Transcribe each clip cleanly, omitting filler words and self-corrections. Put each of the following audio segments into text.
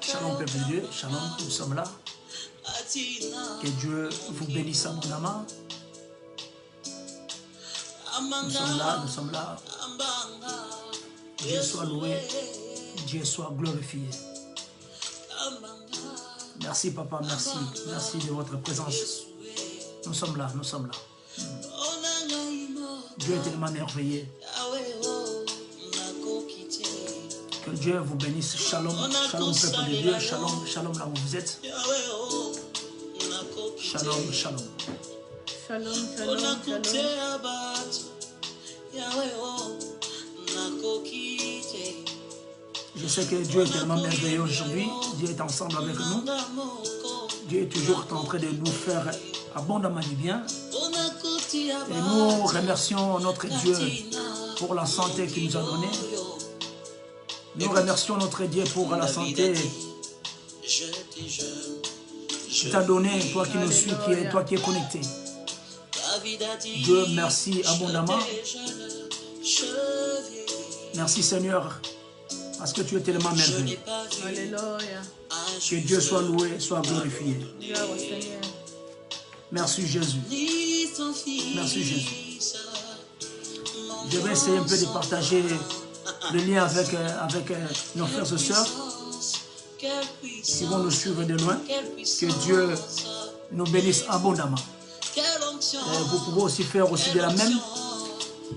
Shalom, peuple de Dieu. Shalom, nous sommes là. Que Dieu vous bénisse abondamment. Nous sommes là, nous sommes là. Dieu soit loué, Dieu soit glorifié. Merci papa, merci. Merci de votre présence. Nous sommes là, nous sommes là. Dieu est tellement merveilleux. Que Dieu vous bénisse. Shalom, shalom peuple de Dieu. Shalom, shalom là où vous êtes. Shalom, shalom. Shalom, shalom, shalom. Je sais que Dieu est tellement merveilleux aujourd'hui. Dieu est ensemble avec nous. Dieu est toujours en train de nous faire abondamment du bien. Et nous remercions notre Dieu pour la santé qu'il nous a donnée. Nous remercions notre Dieu pour la santé qu'il t'a donné, toi qui nous suis, toi qui es connecté. Dieu, merci abondamment. Merci Seigneur, parce que tu es tellement merveilleux. Alléluia. Que Dieu soit loué, soit glorifié. Merci Jésus. Merci Jésus. Je vais essayer un peu de partager le lien avec nos frères et sœurs qui vont nous suivre de loin. Que Dieu nous bénisse abondamment. Vous pouvez aussi faire aussi de la même.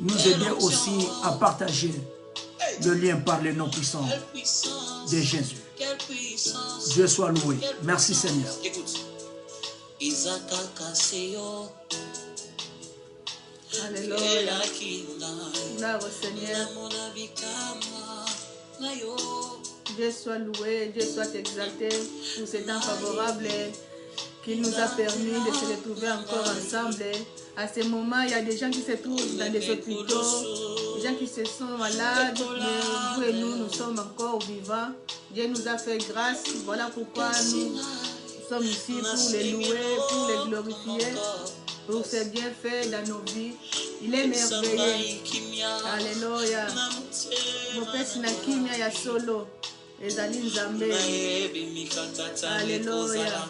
Nous aider aussi à partager le lien par les noms puissants de Jésus. Dieu soit loué. Merci Seigneur. Alléluia. Gloire au Seigneur. Dieu soit loué, Dieu soit exalté pour ce temps favorable qu'il nous a permis de se retrouver encore ensemble. À ce moment, il y a des gens qui se trouvent dans des hôpitaux, des gens qui se sont malades, mais vous et nous sommes encore vivants. Dieu nous a fait grâce, voilà pourquoi nous sommes ici pour les louer, pour les glorifier, pour ses bienfaits dans nos vies. Il est merveilleux. Alléluia. Mon père Sinakimia ya solo. Ezali Nzambe. Alléluia.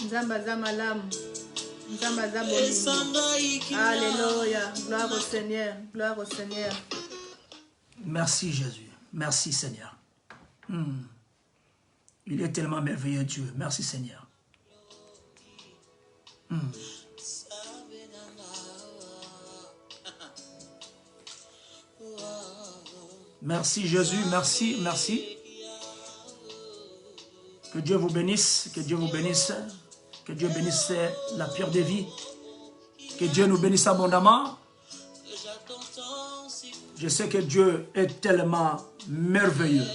Nzamba za malamu. Nzamba za bolingo. Alléluia. Gloire au Seigneur. Gloire au Seigneur. Merci Jésus. Merci Seigneur. Il est tellement merveilleux Dieu. Merci Seigneur. Merci Jésus, merci, merci. Que Dieu vous bénisse, que Dieu vous bénisse, que Dieu bénisse la pierre de vie, que Dieu nous bénisse abondamment. Je sais que Dieu est tellement merveilleux.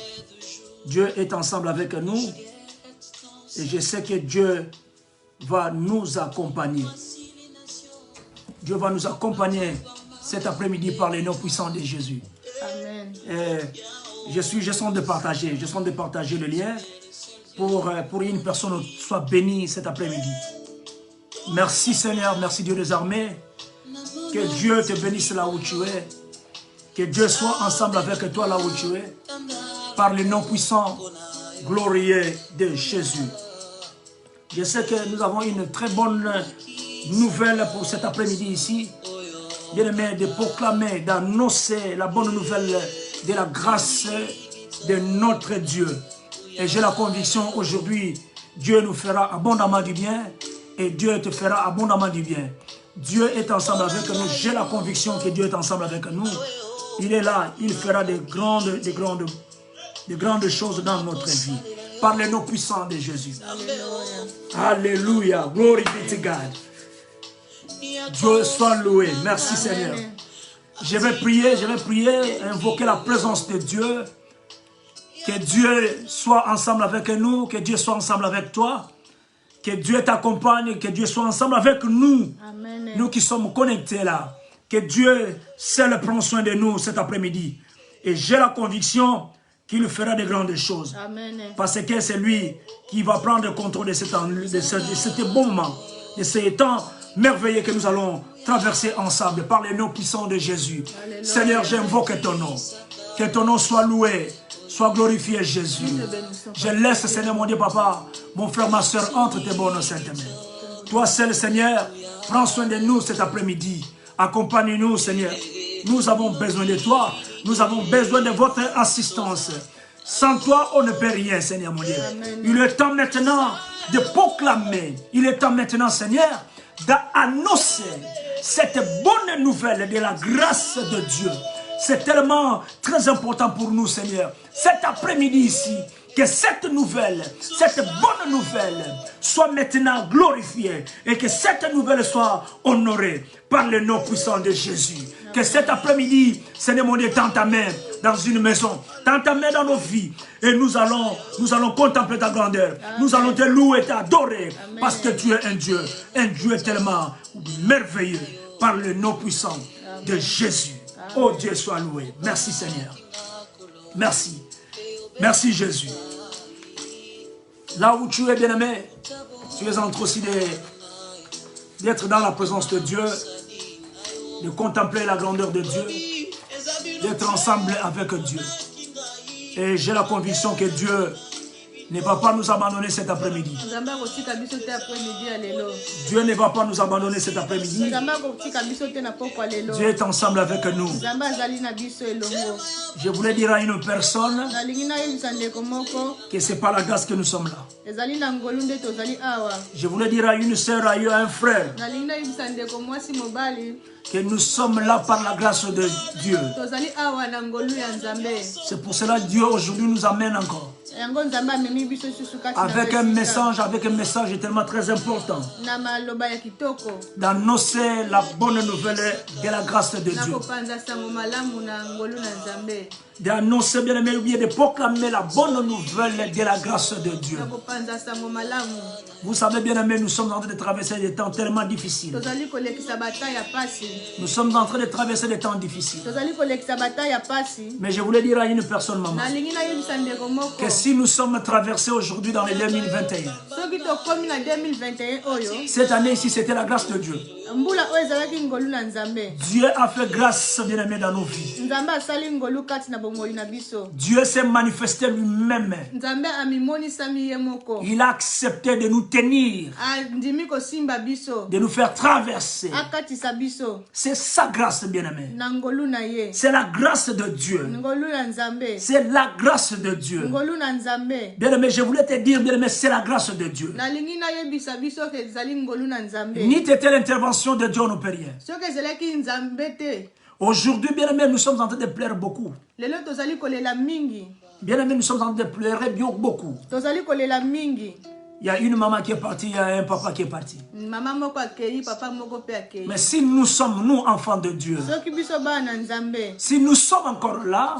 Dieu est ensemble avec nous et je sais que Dieu va nous accompagner. Dieu va nous accompagner cet après-midi par les noms puissants de Jésus. Amen. Je sens de partager le lien pour une personne soit bénie cet après-midi. Merci Seigneur, merci Dieu des armées. Que Dieu te bénisse là où tu es. Que Dieu soit ensemble avec toi là où tu es. Par le nom puissant, glorieux de Jésus. Je sais que nous avons une très bonne nouvelle pour cet après-midi ici. Bien-aimé, de proclamer, d'annoncer la bonne nouvelle de la grâce de notre Dieu. Et j'ai la conviction aujourd'hui, Dieu nous fera abondamment du bien et Dieu te fera abondamment du bien. Dieu est ensemble avec nous. J'ai la conviction que Dieu est ensemble avec nous. Il est là, il fera de grandes choses dans notre vie. Par les noms puissants de Jésus. Alléluia. Glory be to God. Dieu soit loué. Merci Seigneur. Je vais prier, invoquer la présence de Dieu. Que Dieu soit ensemble avec nous, que Dieu soit ensemble avec toi. Que Dieu t'accompagne, que Dieu soit ensemble avec nous. Amen. Nous qui sommes connectés là. Que Dieu seul prend soin de nous cet après-midi. Et j'ai la conviction qu'il fera de grandes choses. Amen. Parce que c'est lui qui va prendre le contrôle de ce bon moment, de ce temps merveilleux que nous allons traverser ensemble par les noms puissants de Jésus. Alléluia. Seigneur, j'invoque ton nom. Que ton nom soit loué, soit glorifié, Jésus. Je laisse, Seigneur, mon Dieu, Papa, mon frère, ma soeur, entre tes bonnes saintes mains. Toi seul, Seigneur, prends soin de nous cet après-midi. Accompagne-nous, Seigneur. Nous avons besoin de toi. Nous avons besoin de votre assistance. Sans toi, on ne peut rien, Seigneur, mon Dieu. Amen. Il est temps maintenant de proclamer. Il est temps maintenant, Seigneur, d'annoncer cette bonne nouvelle de la grâce de Dieu. C'est tellement très important pour nous, Seigneur. Cet après-midi ici, que cette nouvelle, cette bonne nouvelle soit maintenant glorifiée et que cette nouvelle soit honorée par le nom puissant de Jésus. Que cet après-midi, Seigneur mon Dieu, tends ta main dans une maison, tends ta main dans nos vies et nous allons contempler ta grandeur. Amen. Nous allons te louer, t'adorer parce que tu es un Dieu tellement merveilleux par le nom puissant de Jésus. Oh Dieu, sois loué. Merci Seigneur. Merci. Merci Jésus. Là où tu es bien-aimé, tu es en train aussi d'être dans la présence de Dieu, de contempler la grandeur de Dieu, d'être ensemble avec Dieu. Et j'ai la conviction que Dieu ne va pas nous abandonner cet après-midi. Dieu ne va pas nous abandonner cet après-midi. Dieu est ensemble avec nous. Je voulais dire à une personne que ce n'est pas la grâce que nous sommes là. Je voulais dire à une sœur, à un frère, que nous sommes là par la grâce de Dieu. C'est pour cela que Dieu aujourd'hui nous amène encore. Avec un message tellement très important. D'annoncer la bonne nouvelle de la grâce de Dieu. D'annoncer bien aimé, de proclamer la bonne nouvelle de la grâce de Dieu. Vous savez bien aimé, nous sommes en train de traverser des temps tellement difficiles. Nous sommes en train de traverser des temps difficiles. Mais je voulais dire à une personne, maman, que si nous sommes traversés aujourd'hui dans les 2021, cette année ici, c'était la grâce de Dieu. Dieu a fait grâce, bien aimé, dans nos vies. Dieu s'est manifesté lui-même. Il a accepté de nous tenir, de nous faire traverser. C'est sa grâce, bien-aimé. C'est la grâce de Dieu. C'est la grâce de Dieu. Bien-aimé, je voulais te dire, bien-aimé, c'est la grâce de Dieu. Ni t'était l'intervention de Dieu, on ne peut rien. Aujourd'hui, bien-aimé, nous sommes en train de pleurer beaucoup. Bien-aimé, nous sommes en train de pleurer beaucoup. Il y a une maman qui est partie, il y a un papa qui est parti. Mais si nous sommes, nous, enfants de Dieu, si nous sommes encore là,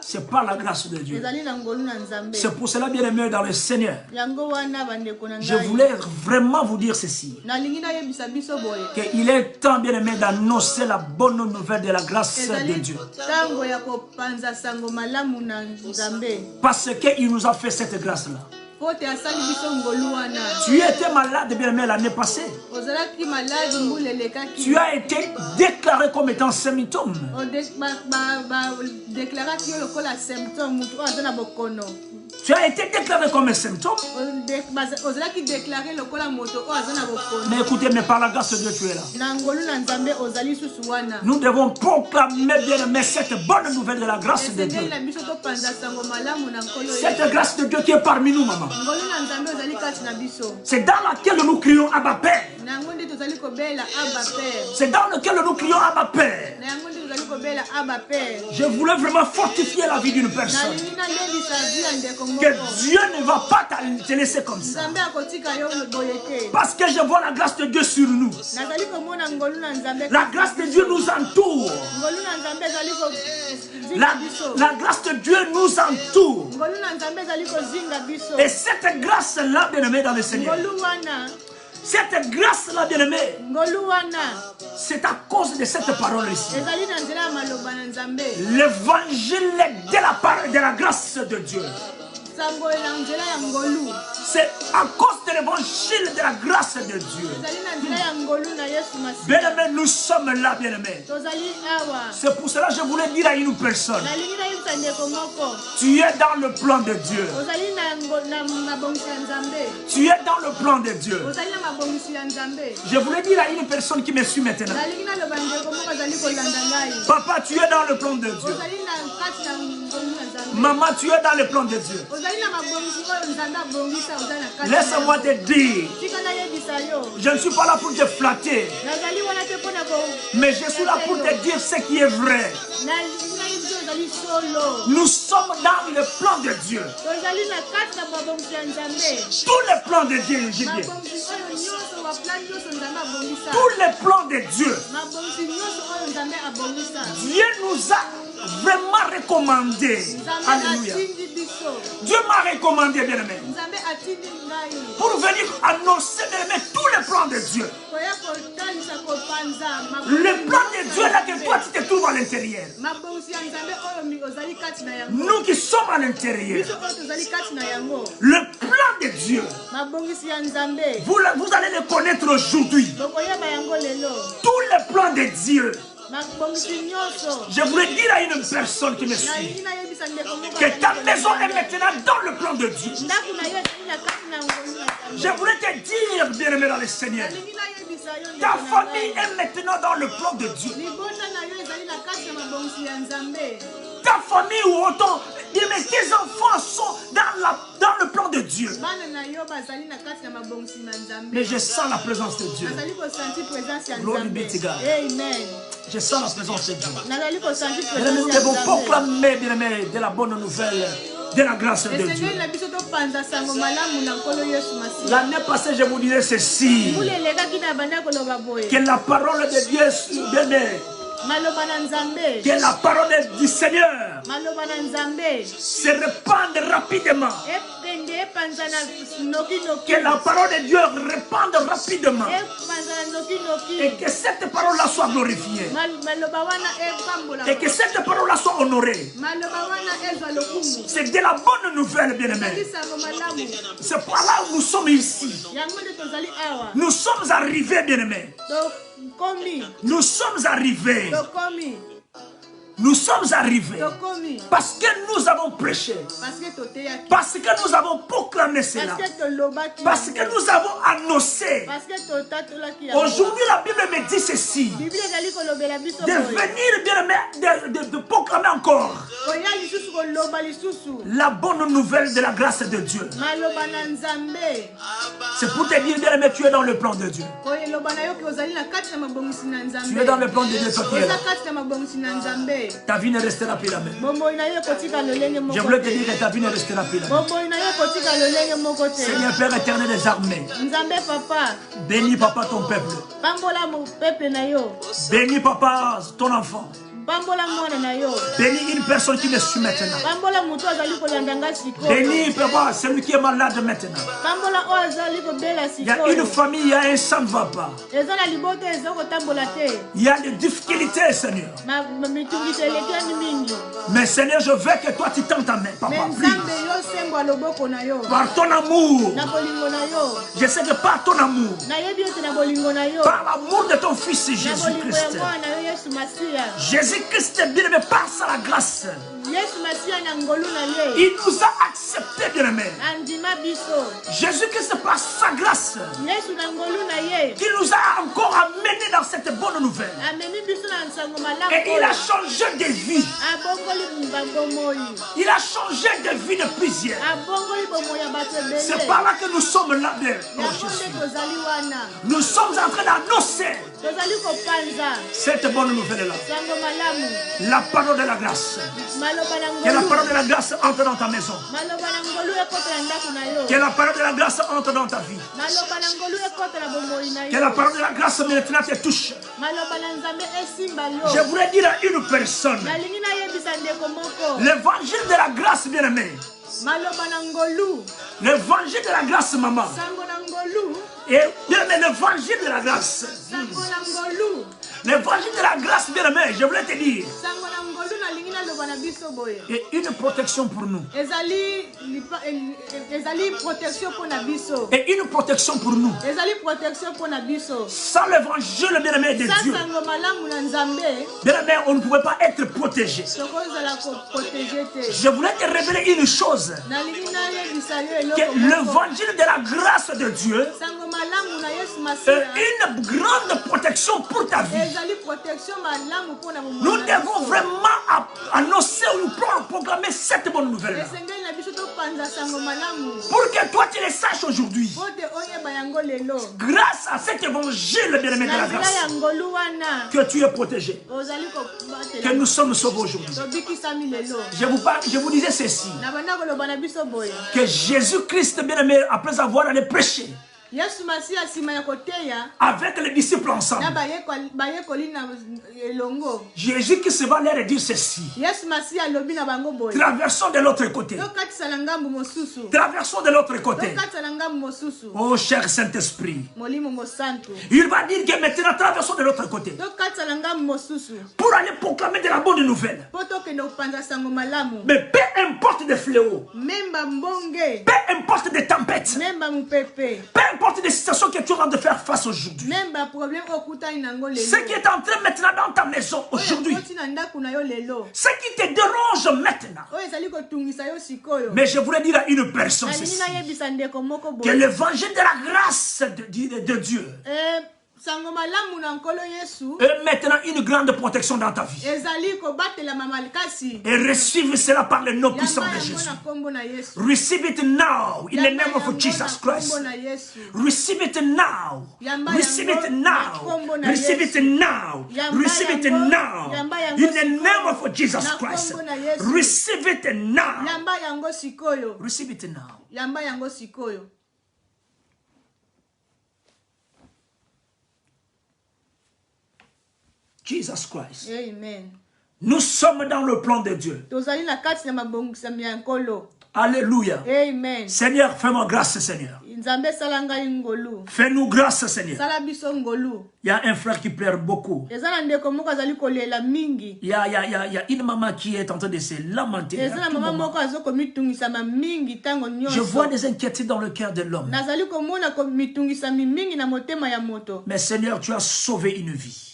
c'est par la grâce de Dieu. C'est pour cela, bien aimé dans le Seigneur, je voulais vraiment vous dire ceci. Qu'il est temps, bien aimé, d'annoncer la bonne nouvelle de la grâce de Dieu. Parce qu'il nous a fait cette grâce-là. Tu étais malade, bien aimé, l'année passée. Tu as été déclaré comme étant symptôme. Tu as été déclaré comme un symptôme. Mais écoutez, mais par la grâce de Dieu, tu es là. Nous devons proclamer, bien aimé, cette bonne nouvelle de la grâce de Dieu. Cette grâce de Dieu qui est parmi nous, maman. C'est dans laquelle nous crions Abba Père. C'est dans lequel nous crions Abba Père. Je voulais vraiment fortifier la vie d'une personne. Que Dieu ne va pas te laisser comme ça. Parce que je vois la grâce de Dieu sur nous. La grâce de Dieu nous entoure. La grâce de Dieu nous entoure. Et cette grâce-là, bien-aimé dans le Seigneur, cette grâce-là, bien-aimé, c'est à cause de cette parole ici. L'évangile de la grâce de Dieu. C'est à cause de l'évangile de la grâce de Dieu. Bien-aimés, nous sommes là, bien-aimés. C'est pour cela que je voulais dire à une personne. Tu es dans le plan de Dieu. Tu es dans le plan de Dieu. Je voulais dire à une personne qui me suit maintenant. Papa, tu es dans le plan de Dieu. Maman, tu es dans le plan de Dieu. Laisse-moi te dire, je ne suis pas là pour te flatter, mais je suis là pour te dire ce qui est vrai. Nous sommes dans le plan de Dieu. Tous les plans de Dieu, je dis. Tous les plans de Dieu. Dieu nous a vraiment recommandé. Alléluia. Dieu m'a recommandé, bien-aimé, pour venir annoncer, bien-aimé, tous les plans de Dieu. Le plan de Dieu là que toi tu te trouves à l'intérieur. Nous qui sommes à l'intérieur. Le plan de Dieu. Vous allez le connaître aujourd'hui. Tous les plans de Dieu. Je voulais dire à une personne qui me suit que ta maison est maintenant dans le plan de Dieu. Je voulais te dire, bien-aimé dans le Seigneur, ta famille est maintenant dans le plan de Dieu. Ta famille ou autant, tes enfants sont dans le plan de Dieu. Mais je sens la présence de Dieu. Glory be to God. Je sens la présence de Dieu. Nous devons proclamer, bien-aimé, de la bonne nouvelle, de la grâce de Dieu. L'année passée, je vous disais ceci, que la parole de Dieu, bien-aimé, que la parole du Seigneur se répande rapidement. Que la parole de Dieu répande rapidement. Et que cette parole-là soit glorifiée. Et que cette parole-là soit honorée. C'est de la bonne nouvelle, bien-aimé. C'est par là où nous sommes ici. Nous sommes arrivés, bien-aimé. Nous sommes arrivés. Nous sommes arrivés parce que nous avons prêché, parce que nous avons proclamé cela, parce que nous avons annoncé. Aujourd'hui, la Bible me dit ceci, de venir bien, de proclamer encore la bonne nouvelle de la grâce de Dieu. C'est pour te dire, bien-aimé, tu es dans le plan de Dieu. Tu es dans le plan de Dieu, toi qui es là. Ta vie ne restera plus la même. Je voulais te dire que ta vie ne restera plus la même. Seigneur Père éternel des armées, bénis papa ton peuple. Bénis papa ton enfant. Bénis une personne qui me suit maintenant. Bénis papa celui qui est malade maintenant. Il y a une famille, il y a un sang ne va pas. Il y a des difficultés, Seigneur. Mais Seigneur, je veux que toi tu tends ta main, papa. Par ton amour. Je sais que par ton amour, par l'amour de ton fils Jésus-Christ, Jésus-Christ est bien-aimé par sa grâce. Il nous a acceptés, bien-aimé. Jésus-Christ par sa grâce, qui nous a encore amenés dans cette bonne nouvelle. Et il a changé de vie. Il a changé de vie de plusieurs. C'est par là que nous sommes là. Nous sommes en train d'annoncer cette bonne nouvelle-là. La parole de la grâce. Que la parole de la grâce entre dans ta maison. Que la parole de la grâce entre dans ta vie. Que la parole de la grâce maintenant te touche. Je voudrais dire à une personne, l'évangile de la grâce, bien-aimé. L'évangile de la grâce, maman. Et bien-aimé, l'évangile de la grâce. L'évangile de la grâce, bien-aimé, je voulais te dire. Et une protection pour nous. Et une protection pour nous. Sans l'évangile, bien-aimé de Dieu, bien-aimé, on ne pouvait pas être protégé. Je voulais te révéler une chose. Que l'évangile de la grâce de Dieu est une grande protection pour ta vie. Nous devons vraiment annoncer ou proclamer cette bonne nouvelle. Pour que toi tu le saches aujourd'hui. Grâce à cet évangile, bien-aimé de la grâce, que tu es protégé. Que nous sommes sauvés aujourd'hui. Je vous disais ceci. Que Jésus-Christ, bien-aimé, après avoir allé prêcher avec les disciples ensemble, Jésus qui se va leur dire ceci: traversons de l'autre côté. Traversons de l'autre côté. Oh cher Saint-Esprit, il va dire que maintenant traversons de l'autre côté pour aller proclamer de la bonne nouvelle. Mais peu importe des fléaux, peu importe des tempêtes, peu importe des situations que tu es en train de faire face aujourd'hui, ce qui est en train maintenant dans ta maison aujourd'hui, ce qui te dérange maintenant. Mais je voulais dire à une personne ceci, que l'évangile de la grâce de Dieu et maintenant une grande protection dans ta vie. Et receive cela par le nom puissant de Jésus. Receive it now in the name of Jesus Christ. Receive it now. Receive it now. Receive it now. Receive it now. In the name of Jesus Christ. Receive it now. Receive it now. Jesus Christ. Amen. Nous sommes dans le plan de Dieu. Alléluia. Amen. Seigneur, fais-moi grâce, Seigneur. Fais-nous grâce, Seigneur. Il y a un frère qui pleure beaucoup. Il y a une maman qui est en train de se lamenter. Je vois des inquiétudes dans le cœur de l'homme. Mais Seigneur, tu as sauvé une vie.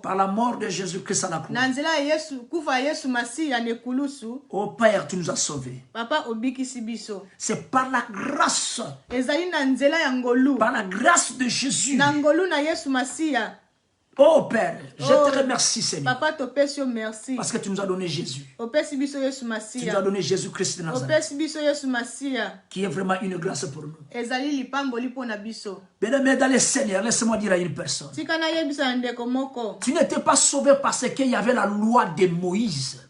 Par la mort de Jésus-Christ à la croix. Oh Père, tu nous as sauvés. C'est par la grâce. Par la grâce de Jésus. Oh Père, je te remercie, Seigneur. Parce que tu nous as donné Jésus. Tu nous as donné Jésus-Christ de Nazareth, qui est vraiment une grâce pour nous. Bien-aimé dans le Seigneur, laisse-moi dire à une personne. Tu n'étais pas sauvé parce qu'il y avait la loi de Moïse.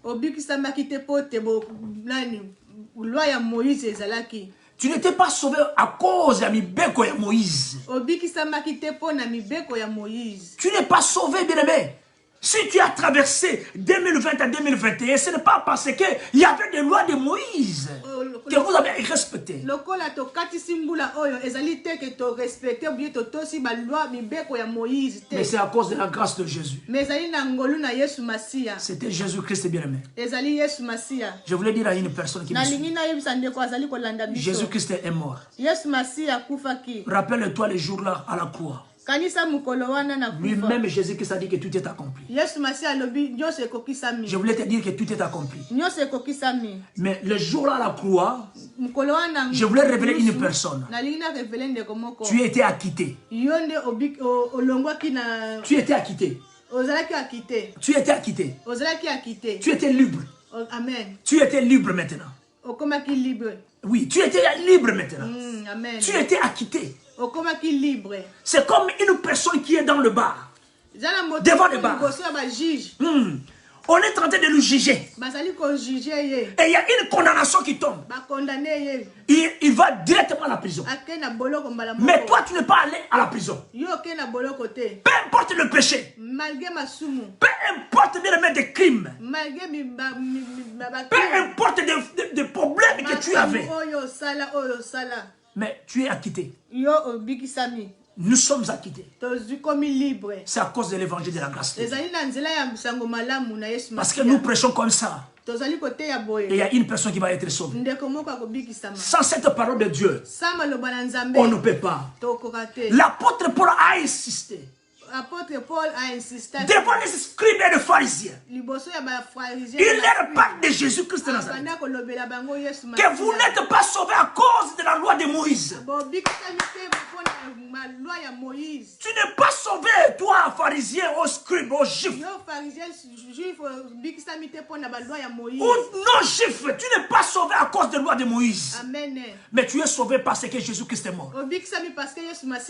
Tu n'étais pas sauvé à cause de Mibeko et Moïse. Tu n'es pas sauvé, bien-aimé. Si tu as traversé 2020 à 2021, ce n'est pas parce qu'il y avait des lois de Moïse que vous avez respectées. Mais c'est à cause de la grâce de Jésus. C'était Jésus-Christ, bien-aimé. Je voulais dire à une personne qui me suit, Jésus-Christ est mort. Rappelle-toi les jours-là à la croix. Lui-même, Jésus-Christ a dit que tout est accompli. Je voulais te dire que tout est accompli. Mais le jour-là à la croix, je voulais révéler une personne. Tu étais acquitté. Tu étais acquitté. Tu étais acquitté. Tu étais libre. Amen. Tu étais libre maintenant. Oui, tu étais libre maintenant. Amen. Tu étais acquitté. C'est comme une personne qui est dans le bar, devant le bar. On est en train de nous juger. Et il y a une condamnation qui tombe. Il va directement à la prison. Mais toi, tu n'es pas allé à la prison. Peu importe le péché. Peu importe les crimes. Peu importe les problèmes que tu avais. Mais tu es acquitté. Nous sommes acquittés. Comme libre. C'est à cause de l'évangile de la grâce. Parce que nous prêchons comme ça. Et il y a une personne qui va être sauvée. Sans cette parole de Dieu, on ne peut pas. L'apôtre Paul a insisté. Apôtre Paul a insisté devant les scribes et les pharisiens. Il leur parle de Jésus-Christ de Nazareth. Que vous n'êtes pas sauvés à cause de la loi de Moïse. Tu n'es pas sauvé, toi, pharisien, aux scribes, aux juifs. Ou non-juif, tu n'es pas sauvé à cause de la loi de Moïse. Mais tu es sauvé parce que Jésus-Christ est mort.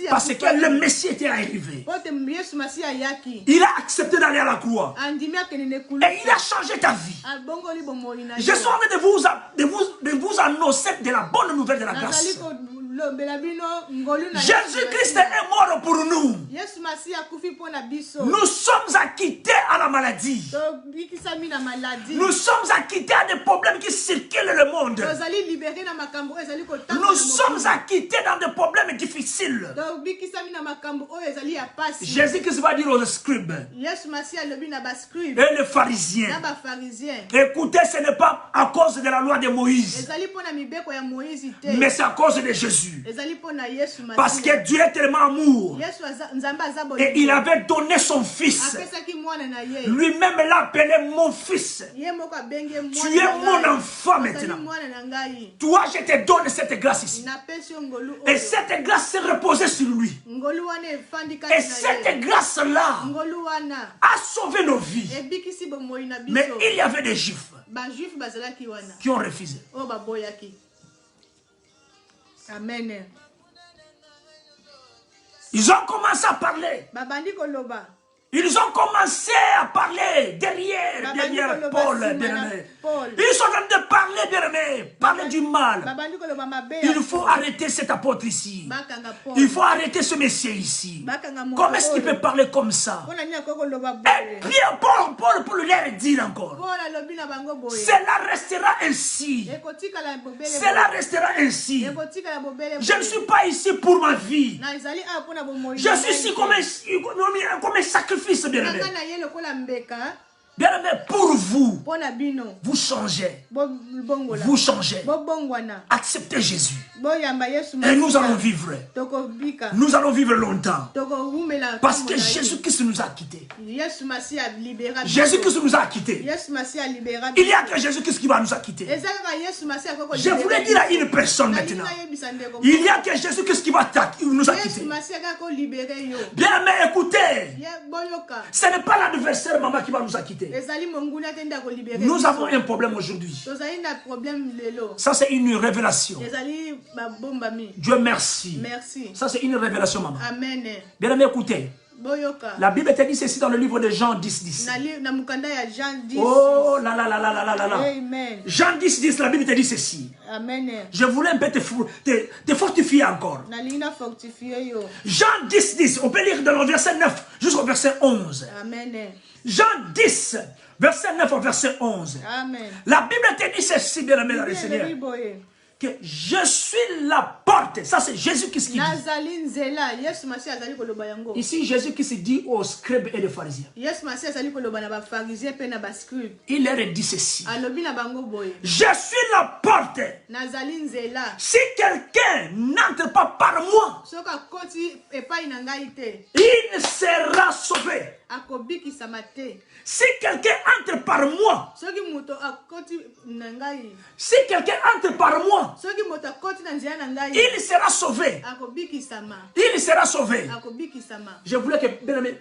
Parce que le Messie était arrivé. Il a accepté d'aller à la croix. Et il a changé ta vie. Je suis envie de vous annoncer de la bonne nouvelle de la grâce. Jésus-Christ est mort pour nous. Nous sommes acquittés à la maladie. Nous sommes acquittés à des problèmes qui circulent le monde. Nous sommes acquittés dans des problèmes difficiles. Jésus-Christ va dire aux scribes et les pharisiens, écoutez, ce n'est pas à cause de la loi de Moïse, mais c'est à cause de Jésus. Parce que Dieu est tellement amour. Et il avait donné son fils. Lui-même l'a appelé mon fils. Tu es mon enfant maintenant. Toi, je te donne cette grâce ici. Et cette grâce s'est reposée sur lui. Et cette grâce-là a sauvé nos vies. Mais il y avait des juifs qui ont refusé. Amen. Ils ont commencé à parler. Ils ont commencé à parler derrière Paul. Ils sont en train de parler derrière, parler du mal. Il faut arrêter cet apôtre ici. Il faut arrêter ce messie ici. Comment est-ce qu'il peut parler comme ça? Et puis Paul leur dit encore. Cela restera ainsi. Cela restera ainsi. Je ne suis pas ici pour ma vie. Je suis ici comme un sacrifice. Bien-aimé, pour vous, vous changez. Vous changez. Acceptez Jésus. Et nous allons vivre. Nous allons vivre longtemps. Parce que Jésus-Christ nous a quittés. Jésus-Christ nous a quittés. Il n'y a que Jésus-Christ qui va nous acquitter. Je voulais dire à une personne maintenant. Il n'y a que Jésus-Christ qui va nous acquitter. Bien, mais écoutez. Ce n'est pas l'adversaire, maman, qui va nous acquitter. Nous avons un problème aujourd'hui. Ça, c'est une révélation. Dieu merci. Ça, c'est une révélation, maman. Amen. Bien aimé, écoutez. La Bible te dit ceci dans le livre de Jean 10, 10. Oh là là là là là là là. Amen. Jean 10, 10, la Bible te dit ceci. Amen. Je voulais un peu te fortifier encore. Jean 10, 10, on peut lire dans le verset 9 jusqu'au verset 11. Amen. Jean 10, verset 9 au verset 11. Amen. La Bible te dit ceci, bien aimé dans le Seigneur. Que je suis la porte. Ça, c'est Jésus qui dit. Ici, Jésus qui se dit aux scribes et aux pharisiens. Il leur dit ceci. Je suis la porte. Si quelqu'un n'entre pas par moi, il sera sauvé. Si quelqu'un entre par moi, si quelqu'un entre par moi, il sera sauvé. Il sera sauvé. Je voulais que bien aimé,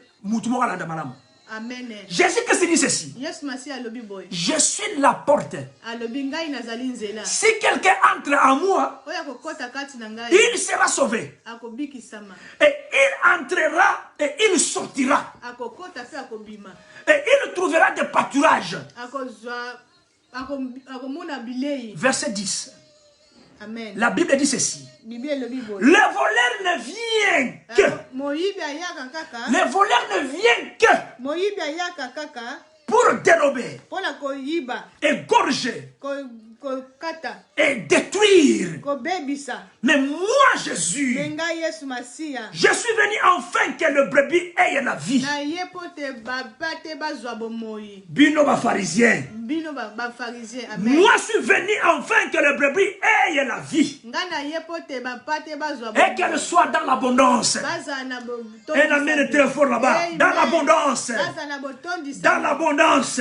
Amen. Jésus-Christ dit ceci. Je suis la porte. Si quelqu'un entre en moi, il sera sauvé. Et il entrera et il sortira. Et il trouvera des pâturages. Verset 10. Amen. La Bible dit ceci. Le voleur ne vient que. Le voleur ne vient que pour dérober, égorger et détruire. Mais moi, Jésus, je suis venu enfin que le brebis ait la vie. Bino ba pharisien. Moi, je suis venu enfin que le brebis ait la vie. Et qu'elle soit dans l'abondance. Un amen est très fort là-bas. Dans l'abondance. Dans l'abondance.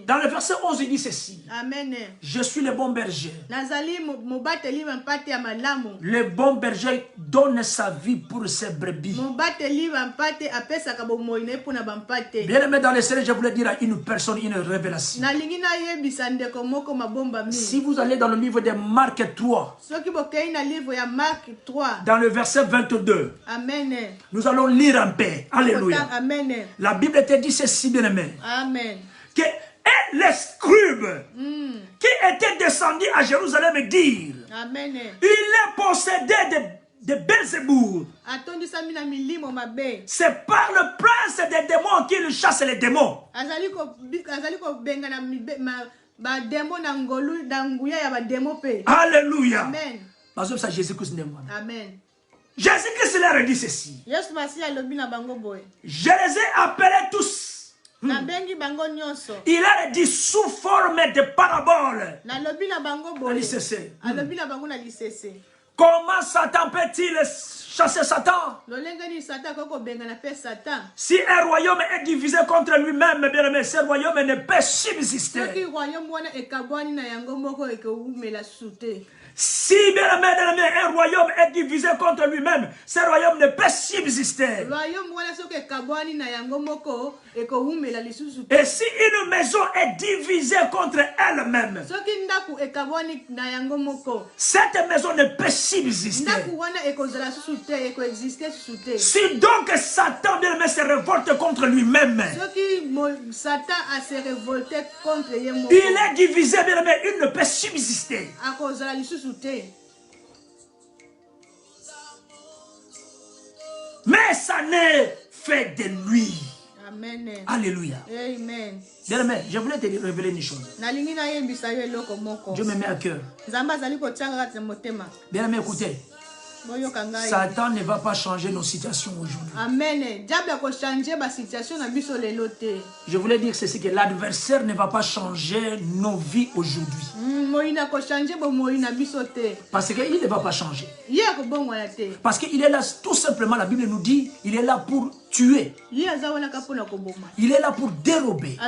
Dans le verset 11, il dit ceci. Amen. Je suis le bon berger. Le bon berger donne sa vie pour ses brebis. Bien aimé dans le Seigneur, je voulais dire à une personne une révélation. Si vous allez dans le livre de Marc 3, dans le verset 22, Amen. nous allons lire en paix. Alléluia. Amen. La Bible te dit ceci, bien aimé. Amen. Que et les scribes qui étaient descendus à Jérusalem dire, Amen. il est possédé de Belzéboul. C'est par le prince des démons qu'il chasse les démons. Alléluia. Amen. Amen. Jésus-Christ leur a dit ceci. Je les ai appelés tous. Il a dit sous forme de parabole. Comment Satan peut-il chasser Satan? Si un royaume est divisé contre lui-même, bien aimé, ce royaume ne peut subsister. Si bien aimé, un royaume est divisé contre lui-même, ce royaume ne peut subsister. Et si une maison est divisée contre elle-même, cette maison ne peut subsister. Si donc Satan bien aimé se révolte contre lui-même, il est divisé, bien aimé, il ne peut subsister. Mais ça n'est fait de lui. Amen. Alléluia. Amen. Bien aimé, je voulais te révéler une chose. Dieu me met à cœur. Bien aimé, écoutez. Satan ne va pas changer nos situations aujourd'hui. Amen. Je voulais dire ceci, que l'adversaire ne va pas changer nos vies aujourd'hui. Parce qu'il ne va pas changer. Parce qu'il est là, tout simplement, la Bible nous dit, il est là pour tuer. Il est là pour dérober.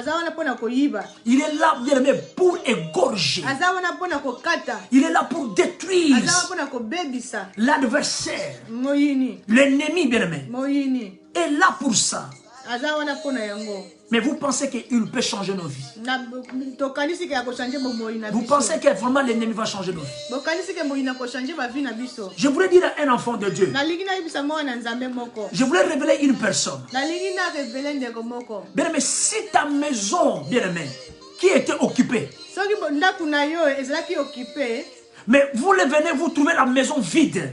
Il est là, bien aimé, pour égorger. Il est là pour détruire. L'adversaire, l'ennemi, bien aimé, est là pour ça. Mais vous pensez qu'il peut changer nos vies? Vous pensez que vraiment l'ennemi va changer nos vies? Je voulais dire à un enfant de Dieu. Je voulais révéler une personne. Bien aimé, si ta maison, bien aimé, qui était occupée, mais vous le venez, vous trouvez la maison vide.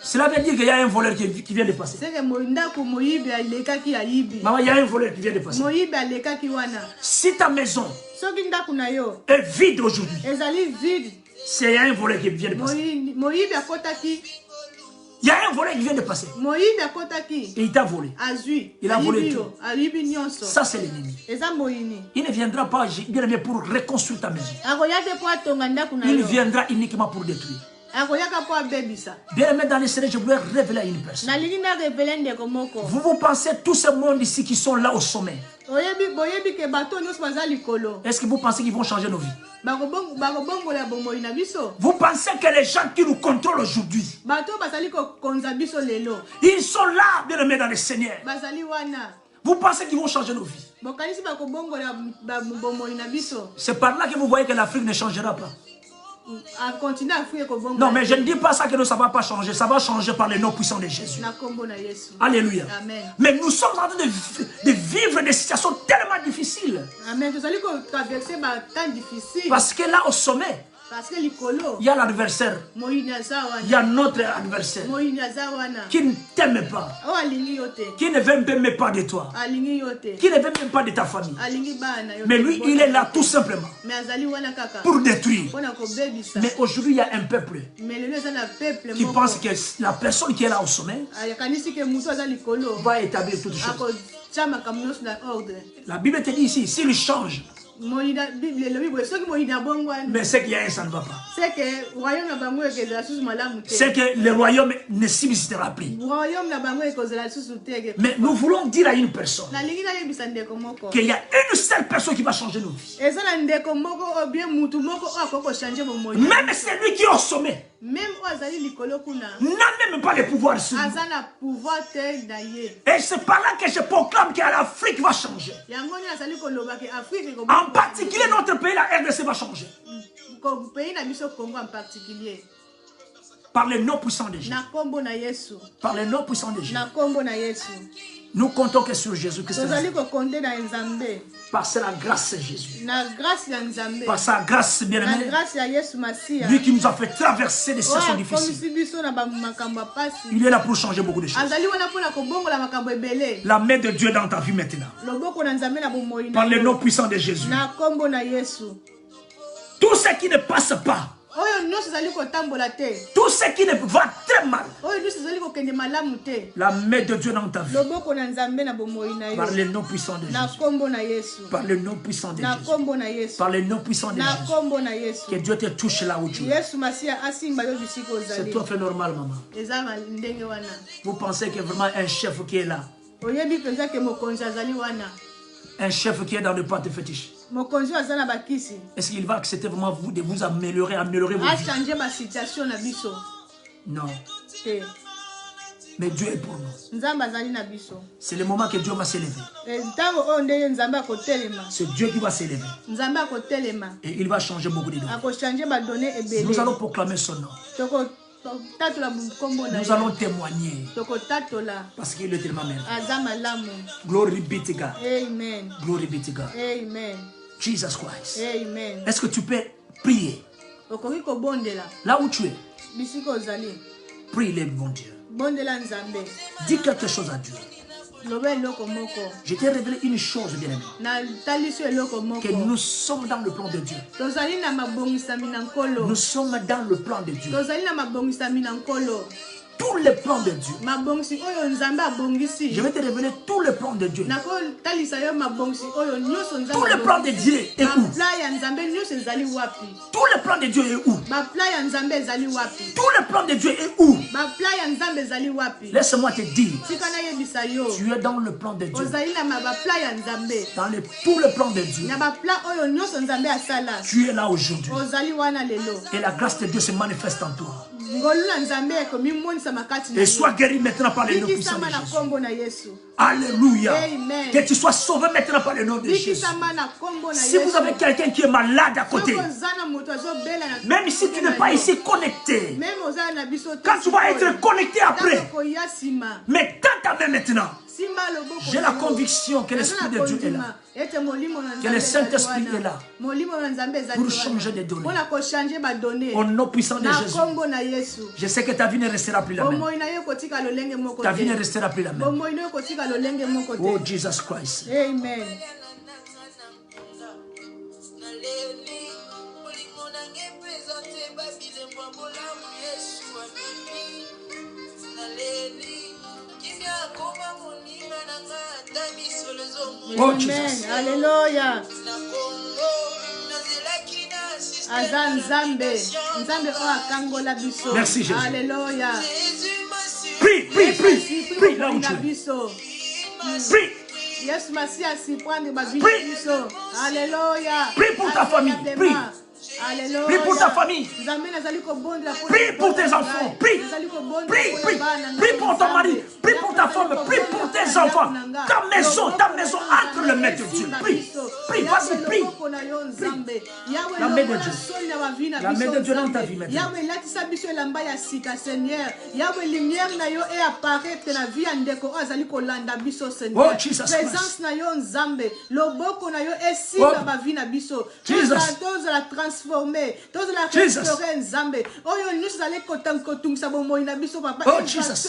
Cela veut dire qu'il y a un voleur qui vient de passer. Maman, il y a un voleur qui vient de passer. Si ta maison est vide aujourd'hui, c'est un voleur qui vient de passer. Il y a un voleur qui vient de passer. Et il t'a volé. Il a volé tout. Ça, c'est l'ennemi. Il ne viendra pas bien aimé pour reconstruire ta maison. Il viendra uniquement pour détruire. Bien aimé dans les Seigneur, je voulais révéler à une personne. Vous pensez tous ces mondes ici qui sont là au sommet. Est-ce que vous pensez qu'ils vont changer nos vies? Vous pensez que les gens qui nous contrôlent aujourd'hui, ils sont là, bien aimé dans le Seigneur. Vous pensez qu'ils vont changer nos vies? C'est par là que vous voyez que l'Afrique ne changera pas. Non, mais je ne dis pas ça que ça ne va pas changer. Ça va changer par les noms puissants de Jésus. Alléluia. Amen. Mais nous sommes en train de vivre des situations tellement difficiles. Amen. Parce que là, au sommet, Parce que likolo. Il y a l'adversaire. Il y a notre adversaire. Qui ne t'aime pas. Qui ne veut même pas de toi. Qui ne veut même pas de ta famille. Mais lui, il est là tout simplement. Pour détruire. Mais aujourd'hui, il y a un peuple. Qui pense que la personne qui est là au sommet. Va établir toutes choses. La Bible te dit ici, s'il change. Mais c'est qu'il y a un, ça ne va pas. C'est que le royaume ne subsistera plus. Mais nous voulons dire à une personne qu'il y a une seule personne qui va changer nos vies. Même celui qui est au sommet n'a même pas le pouvoir sur nous. Et c'est par là que je proclame que l'Afrique va changer. En particulier notre pays, la RDC va changer. Par le nom puissant de Jésus. Par le nom puissant de Jésus. Nous comptons que sur Jésus Christ. Par la grâce de Jésus. Par sa grâce bien-aimée. Lui qui nous a fait traverser des situations difficiles. Il est là pour changer beaucoup de choses. La main de Dieu est dans ta vie maintenant. Par le nom puissant de Jésus. Tout ce qui ne passe pas. Tout ce qui ne va très mal. La main de Dieu dans ta vie. Par le nom puissant de Jésus. Par le nom puissant de Jésus. Par le nom puissant de Jésus. Que Dieu te touche là où tu es. C'est tout à fait normal, maman. Vous pensez qu'il y a vraiment un chef qui est là? Un chef qui est dans le pâté fétiche. Est-ce qu'il va accepter vraiment vous de vous améliorer vos vies? Non. Mais Dieu est pour nous. C'est le moment que Dieu va s'élever. C'est Dieu qui va s'élever. Et il va changer beaucoup de choses. Nous allons proclamer son nom. Nous allons témoigner. Parce qu'il est tellement merveilleux. Glory be to God. Amen. Glory be to God. Amen. Jesus Christ. Amen. Est-ce que tu peux prier? Là où tu es. Prie-le, mon Dieu. Dis quelque chose à Dieu. Je t'ai révélé une chose, bien-aimé. Que nous sommes dans le plan de Dieu. Nous sommes dans le plan de Dieu. Tous les plans de Dieu. Je vais te révéler tous les plans de Dieu. Tous les plans de Dieu est où? Tous les plans de Dieu est où? Tous les plans de Dieu est où? Laisse-moi te dire. Tu es dans le plan de Dieu. Dans tous les plans de Dieu. Tu es là aujourd'hui. Et la grâce de Dieu se manifeste en toi. Et sois guéri maintenant par le nom puissant de Jésus. Alléluia. Amen. Que tu sois sauvé maintenant par le nom de Jésus. Si vous avez quelqu'un qui est malade à côté, même si tu n'es pas ici connecté, quand tu vas être connecté après, mais tends ta main maintenant. J'ai la conviction que l'Esprit de Dieu est là. Que le Saint-Esprit est là pour changer des données. Au nom puissant de Jésus. Je sais que ta vie ne restera plus la même. Ta vie ne restera plus la même. Oh Jesus Christ. Amen. Oh Jesus. Alléluia. Merci Jésus. Alléluia. Prie, prie, prie. Prie là où tu es. Prie. Prie pour ta famille. Prie. Alléluia. Prie pour ta famille. Prie pour tes enfants. Prie. Prie, prie. Prie pour ton mari. Prie pour ta femme. Prie pour tes enfants. Ta maison entre les mains de Dieu. Prie. Prie, vas-y, prie. La main de Dieu. La main de Dieu dans ta vie maintenant. Oh, Jesus Christ. Oh, Jesus. transformer. Tozala Jesus. restaurer nzambe. Oyo nyonso zali kotungisa bomoi na biso papa. Oh, Jesus.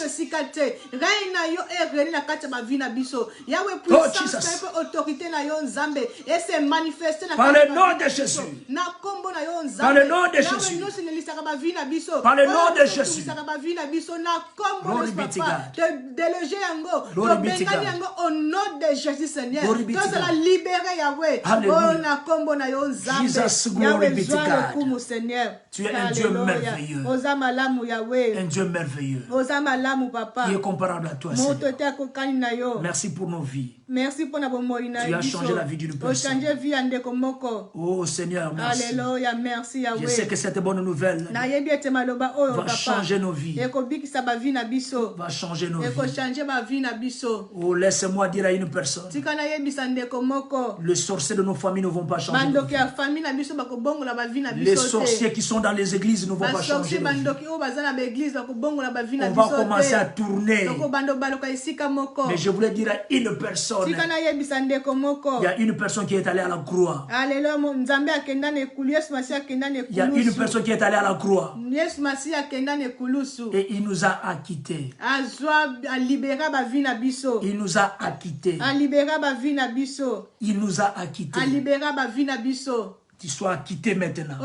Reina yo ereni na kati ya bavi na biso. Yahweh Oh, puissance Jesus. na autorité na yo nzambe. Et se manifester na Par kati le ya nom bavi de na biso. Jésus. Na kombo na yo nzambe. Par le nom de Yahweh Jésus. nyonso nelisaka bavi na biso. Par le nom de Oyo Jésus. totungisaka bavi na biso na kombo Glory na be to papa. God. Te déloger yango. Glory be to Tobengani God. yango au nom de Jésus Seigneur. Glory be to Tozala God. libérer Yahweh. Hallelujah. Oh na kombo na yo nzambe. Jesus, glory Yahweh be to joie God. le kumu Seigneur. Tu es un Dieu merveilleux. Oza malamu Yahweh. Un Dieu merveilleux. Oza malamu papa. Qui est comparable à toi, Moto Seigneur. te akokani na yo. Merci pour nos vies. Merci pour na bomoi na Tu as biso. changé la vie d'une personne. Changé vie ande komoko. Oh Seigneur, merci. Alléluia, merci Je Yahweh. sais que cette bonne nouvelle Na yebi ete maloba oyo va papa. changer nos vies. Ekobikisa ba vie na biso. Va changer nos Eko vies. changer ba vie na biso. Oh, laisse-moi dire à une personne. Tika na yebisa ndeko moko. Les sorciers de nos familles ne vont pas changer. nos Bandoki vies. ya famille na biso bakobongola ba vie na biso. Les sorciers qui sont dans les églises ne vont pas changer. Basorcier nos vies. bandoki oyo baza na ba église bakobongola ba vie na On biso. va commencer à tourner. Toko bando baloka esika moko. Mais je voulais dire à une personne. Tika na yebisa ndeko moko. Il y a une personne qui est allée à la croix. Alléluia, nzambe akenda na ekulu, Yesu Masihi akenda na Il y a une ekulusu. personne qui est allée à la croix. Yesu Masihi akenda na ekulusu. Et il nous a acquittés. Azwa alibera ba vie na biso. Il nous a acquittés. Alibera ba vie na biso. Il nous a acquittés. Alibera ba vie na biso. Tu sois acquitté maintenant.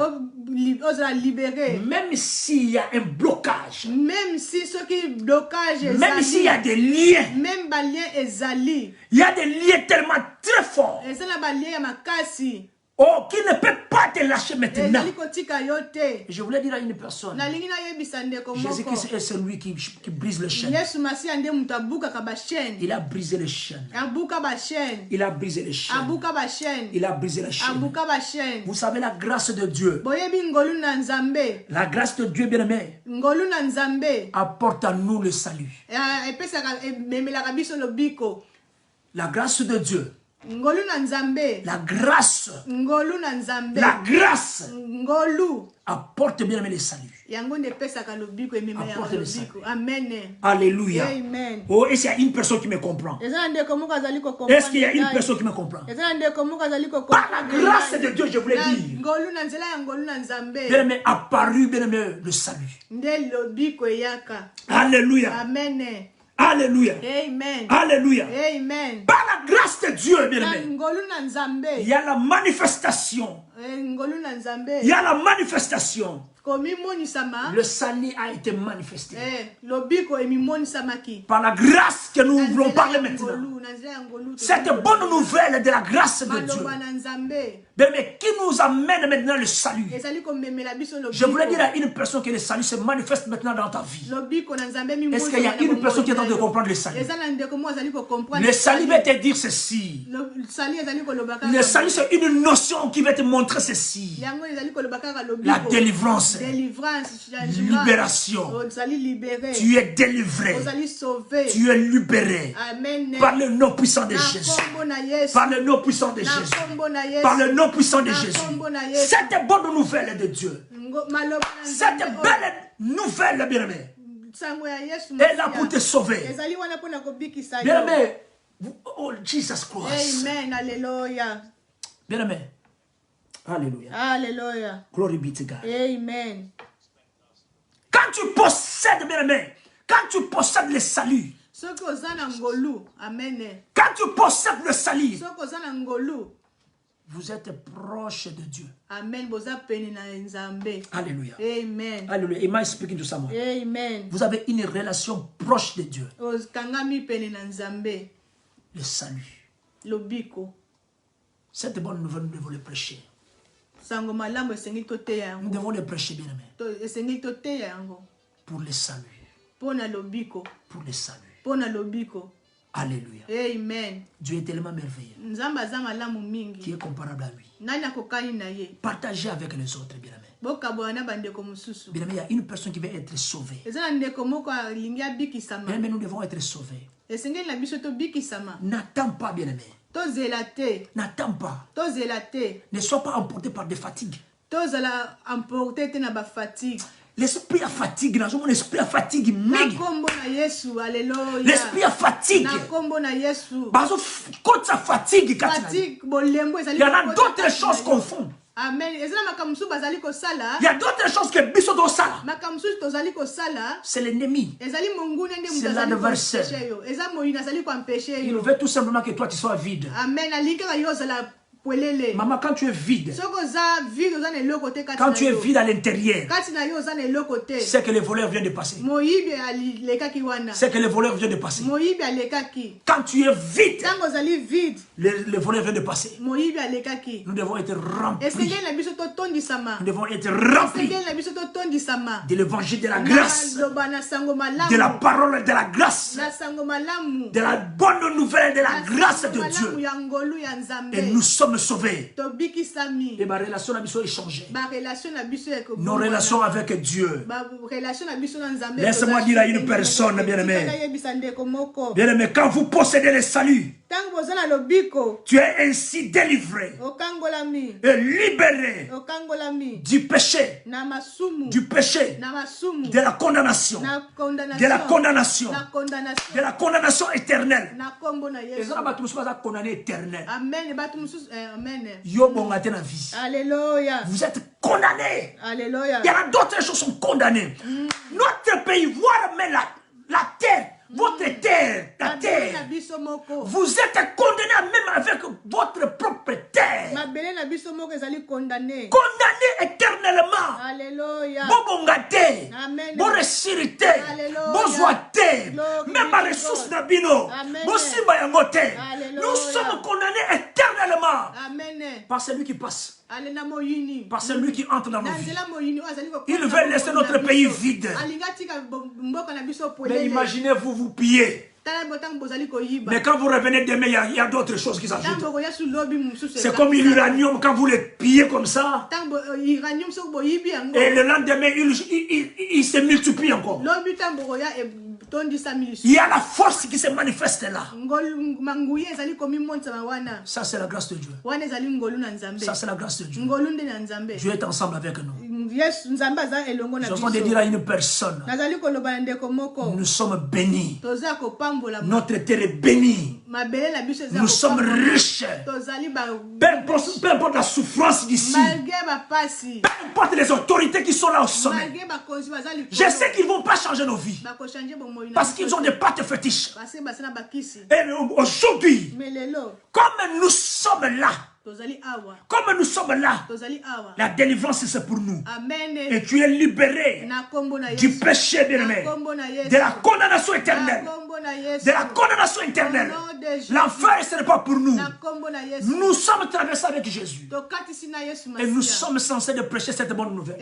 Ozala libéré. Même s'il y a un blocage. Même si ce qui blocage ezali. Même s'il y a des liens. Même ba lien ezali. Il y a des liens tellement très forts. Ezala ba lien ya makasi. Oh, qui ne peut pas te lâcher maintenant. Ezali kotika yo te. Je voulais dire à une personne. Nalingi na yebisa ndeko moko. Jésus-Christ est celui qui brise les chaînes. Yesu Masihi ande mutu abukaka ba chaîne. Il a brisé les chaînes. Abuka ba chaîne. Il a brisé les chaînes. Abuka ba chaîne. Il a brisé les chaînes. Abuka ba chaîne. Vous savez la grâce de Dieu. Boyebi ngolu na nzambe. La grâce de Dieu, bien-aimé, Ngolu na nzambe. apporte à nous le salut. Epesaka ememelaka biso lobiko. La grâce de Dieu. Ngolu na nzambe. La grâce. Ngolu na nzambe. La grâce Ngolu. apporte bien-aimé le salut. Yango nde pesaka lobiko ememelaka Apporte le lobiko. Amen. Alléluia. Amen. Oh, est-ce qu'il y a une personne qui me comprend? Ezala ndeko moko azali ko comprendre. Est-ce qu'il y a une personne qui me comprend? Ezala ndeko moko azali ko Par la comprendre. grâce de Dieu, je voulais dire. Ngolu na nzela ya ngolu na nzambe. Bien-aimé, apparu, bien-aimé, le salut. Nde lobiko eyaka. Alléluia. Amen. Alléluia. Amen. Alléluia. Amen. Par la grâce de Dieu, Na bien-aimé, ngolu na nzambe. il y a la manifestation. Ngolu na nzambe. Il y a la manifestation. Komimonisama. Le salut a été manifesté. Lobiko emimonisamaki. Par la grâce que nous voulons parler maintenant. Cette bonne nouvelle de la grâce de Dieu. Mais qui nous amène maintenant le salut. Je voulais dire à une personne que le salut se manifeste maintenant dans ta vie. Est-ce qu'il y a une personne qui est en train de comprendre le salut? Le salut va te dire ceci. Le salut c'est une notion qui va te montrer ceci. La délivrance. Libération. Tu es délivré. Tu es libéré. Par le nom puissant de Jésus. Par le nom puissant de Jésus. Par le nom puissant de Jésus. Cette bonne nouvelle de Dieu. Cette belle nouvelle, bien-aimé, est là pour te sauver. Bien-aimé, oh Jesus Christ. Amen. Alléluia. Bien-aimé. Alléluia. Alléluia. Glory be to God. Amen. Quand tu possèdes, bien-aimé, quand tu possèdes le salut, quand tu possèdes le salut, vous êtes proche de Dieu. Amen. Alléluia. Amen. Alléluia. Am I speaking to someone? Amen. Vous avez une relation proche de Dieu. Le Le salut. Lobiko. Cette bonne nouvelle, nous devons le prêcher. Sango malamu esengi toteya Nous yango. devons le prêcher, bien-aimé. Esengi toteya yango. Pour le salut. Pona lobiko. Pour le salut. Pona lobiko. Alléluia. Amen. Dieu est tellement merveilleux. Nzamba za malamu mingi. Qui est comparable à lui. Nani akokani na ye. Partagez avec les autres, bien-aimé. Bokabwana bandeko mususu. Bien-aimé, il y a une personne qui va être sauvée. Ezana ndeko moko alingi abikisama. Bien-aimé, nous devons être sauvés. Esengi na biso to bikisama. N'attends pas, bien-aimé. Tozela te. N'attends pas. Tozela te. Ne sois pas emporté par des fatigues. Tozala emporté te na ba fatigue. L'esprit a fatigue. Mon esprit a fatigue. Na kombo na Yesu. Alléluia. L'esprit a fatigue. Na kombo na Yesu. Quand ça fatigue, Fatigue bolembo ezali. il y en a d'autres choses qu'on fait. Amen. Il y a d'autres choses que biso do sala. C'est l'ennemi. C'est l'adversaire. Il veut tout simplement que toi tu sois vide. Amen. Maman, quand tu es vide, quand tu es vide à l'intérieur, c'est que les voleurs viennent de passer. C'est que les voleurs viennent de passer. Quand tu es vide, les voleurs viennent de passer. Nous devons être remplis. Nous devons être remplis de l'évangile de la grâce, de la parole de la grâce, de la bonne nouvelle de la grâce de Dieu. Et nous sommes sauvés. Et ma relation a changé. Nos relations avec Dieu. Laisse-moi dire à une personne, bien-aimé, quand vous possédez le salut, tu es ainsi délivré et libéré du péché, de la condamnation, de la condamnation éternelle. Alléluia. Vous êtes condamnés. Alléluia. Il y a d'autres choses qui sont condamnées. Notre pays, voire même la terre, votre terre, la terre, vous êtes condamnés même avec votre propre terre. Condamnés éternellement. Alléluia. Bon gâté, Amen. bon ressurité, bon joité, même ma ressource d'abino, bon simba yangote. Nous sommes condamnés éternellement. Amen. Par celui qui passe. Par celui qui entre dans nos vies. Il veut laisser notre pays vide. Mais imaginez-vous, vous pillez. Mais quand vous revenez demain, il y a d'autres choses qui s'ajoutent. C'est comme l'uranium, quand vous le pillez comme ça. Et le lendemain, il se multiplie encore. Il y a la force qui se manifeste là. Ça, c'est la grâce de Dieu. Ça, c'est la grâce de Dieu. Dieu est ensemble avec nous. Je suis en train de dire à une personne, nous sommes bénis. Notre terre est bénie. Nous sommes riches. Peu importe la souffrance d'ici. Peu importe les autorités qui sont là au sommet. Je sais qu'ils ne vont pas changer nos vies. Parce qu'ils ont des pattes fétiches. Et aujourd'hui, comme nous sommes là, la délivrance c'est pour nous. Et tu es libéré du péché, bien-aimé, de la condamnation éternelle. De la condamnation éternelle. L'enfer, ce n'est pas pour nous. Nous sommes traversés avec Jésus. Et nous sommes censés de prêcher cette bonne nouvelle.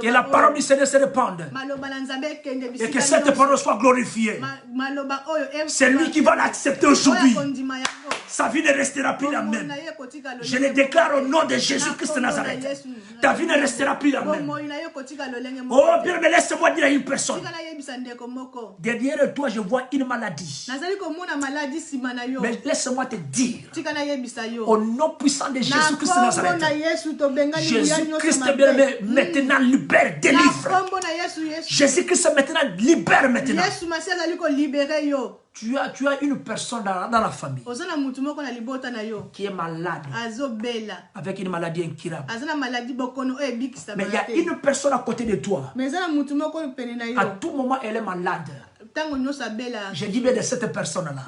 Que la parole du Seigneur se répande. Et que cette parole soit glorifiée. C'est lui qui va l'accepter aujourd'hui. Sa vie ne restera plus la même. Je le déclare au nom de Jésus-Christ de Nazareth. Ta vie ne restera plus la même. Oh, bien, mais laisse-moi dire à une personne. Derrière toi, je vois une maladie. Mais laisse-moi te dire, au nom puissant de Jésus-Christ de Nazareth, Jésus-Christ maintenant libère, délivre. Jésus-Christ maintenant libère maintenant. Tu as une personne dans la famille qui est malade, avec une maladie incurable. Mais il y a une personne à côté de toi. À tout moment, elle est malade. Je dis bien de cette personne-là.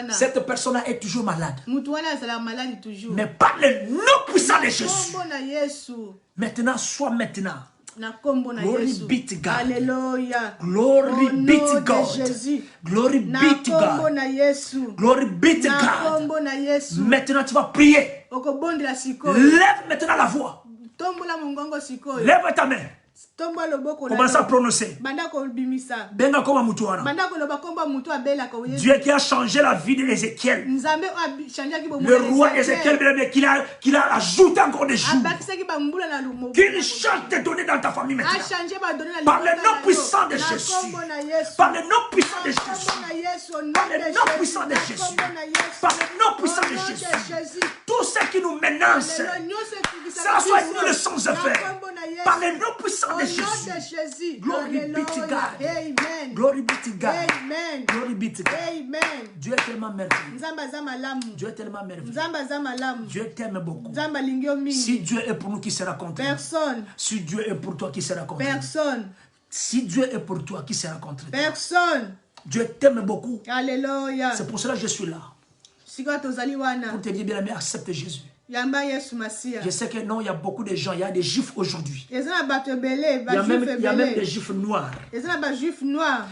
Cette personne est toujours malade. Mais par le nom puissant de Jésus. Maintenant, soit maintenant. Glory be to God. Alléluia. Glory be to God. Glory be to God. Glory be to God. Maintenant tu vas prier. Lève maintenant la voix. Lève ta main. Commence à prononcer. Dieu qui a changé la vie d'Ézéchiel. Le roi Ézéchiel qu'il a ajouté encore des jours. Qu'il change de donner dans ta famille maintenant. Par le nom puissant de Jésus. Par le nom puissant de Jésus. Par le nom puissant de Jésus. Par le nom puissant de Jésus. Tout ce qui nous menace, ça soit nous le sans effet. Par le nom puissant de Au Jésus. nom de Jésus. Glory be to God. Amen. Glory be to God. Amen. Glory be to God. Amen. Dieu est tellement merveilleux. Nzamba za malamu. Dieu est tellement merveilleux. Nzamba za malamu. Dieu t'aime beaucoup. Nzamba lingio mingi. Si Dieu est pour nous, qui sera contre nous? Personne. Si Dieu est pour toi, qui sera contre nous? Personne. Si Dieu est pour toi, qui sera contre toi? Personne. Dieu t'aime beaucoup. Alléluia. C'est pour cela que je suis là. Sika tozali wana. Pour te dire, bien aimé, accepte Jésus. Yamba Yesu Masia. Je sais que non, il y a beaucoup de gens, il y a des juifs aujourd'hui. Il y a même des juifs noirs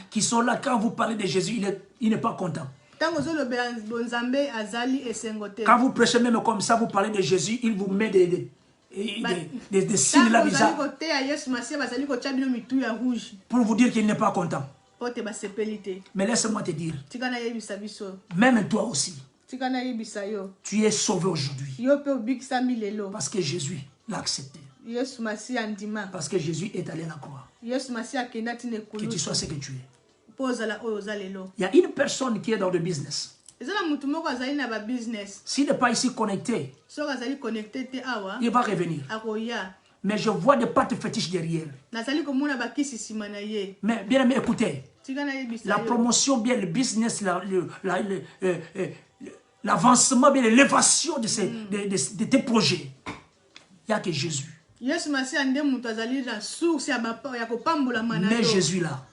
qui sont là quand vous parlez de Jésus, il n'est pas content. Quand vous prêchez même comme ça, vous parlez de Jésus, il vous met des signes là bizarres pour vous dire qu'il n'est pas content. Mais laisse-moi te dire, même toi aussi, tu es sauvé aujourd'hui. Parce que Jésus l'a accepté. Parce que Jésus est allé à la croix. Que tu sois ce que tu es. Il y a une personne qui est dans le business. S'il n'est pas ici connecté, il va revenir. Mais je vois des pattes fétiches derrière. Mais bien aimé, écoutez. La promotion, bien le business, l'avancement, bien l'élévation de tes projets. Il n'y a que Jésus. Mais Jésus là.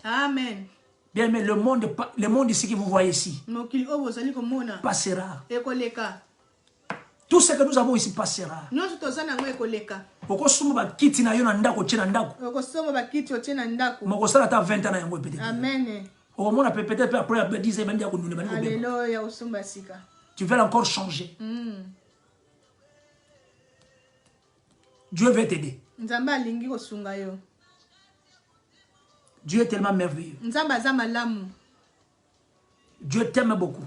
Amen. Bien, mais le monde ici que vous voyez ici passera. Tout ce que nous avons ici passera. Tu veux encore changer. Dieu veut t'aider. Dieu est tellement merveilleux. Dieu t'aime beaucoup.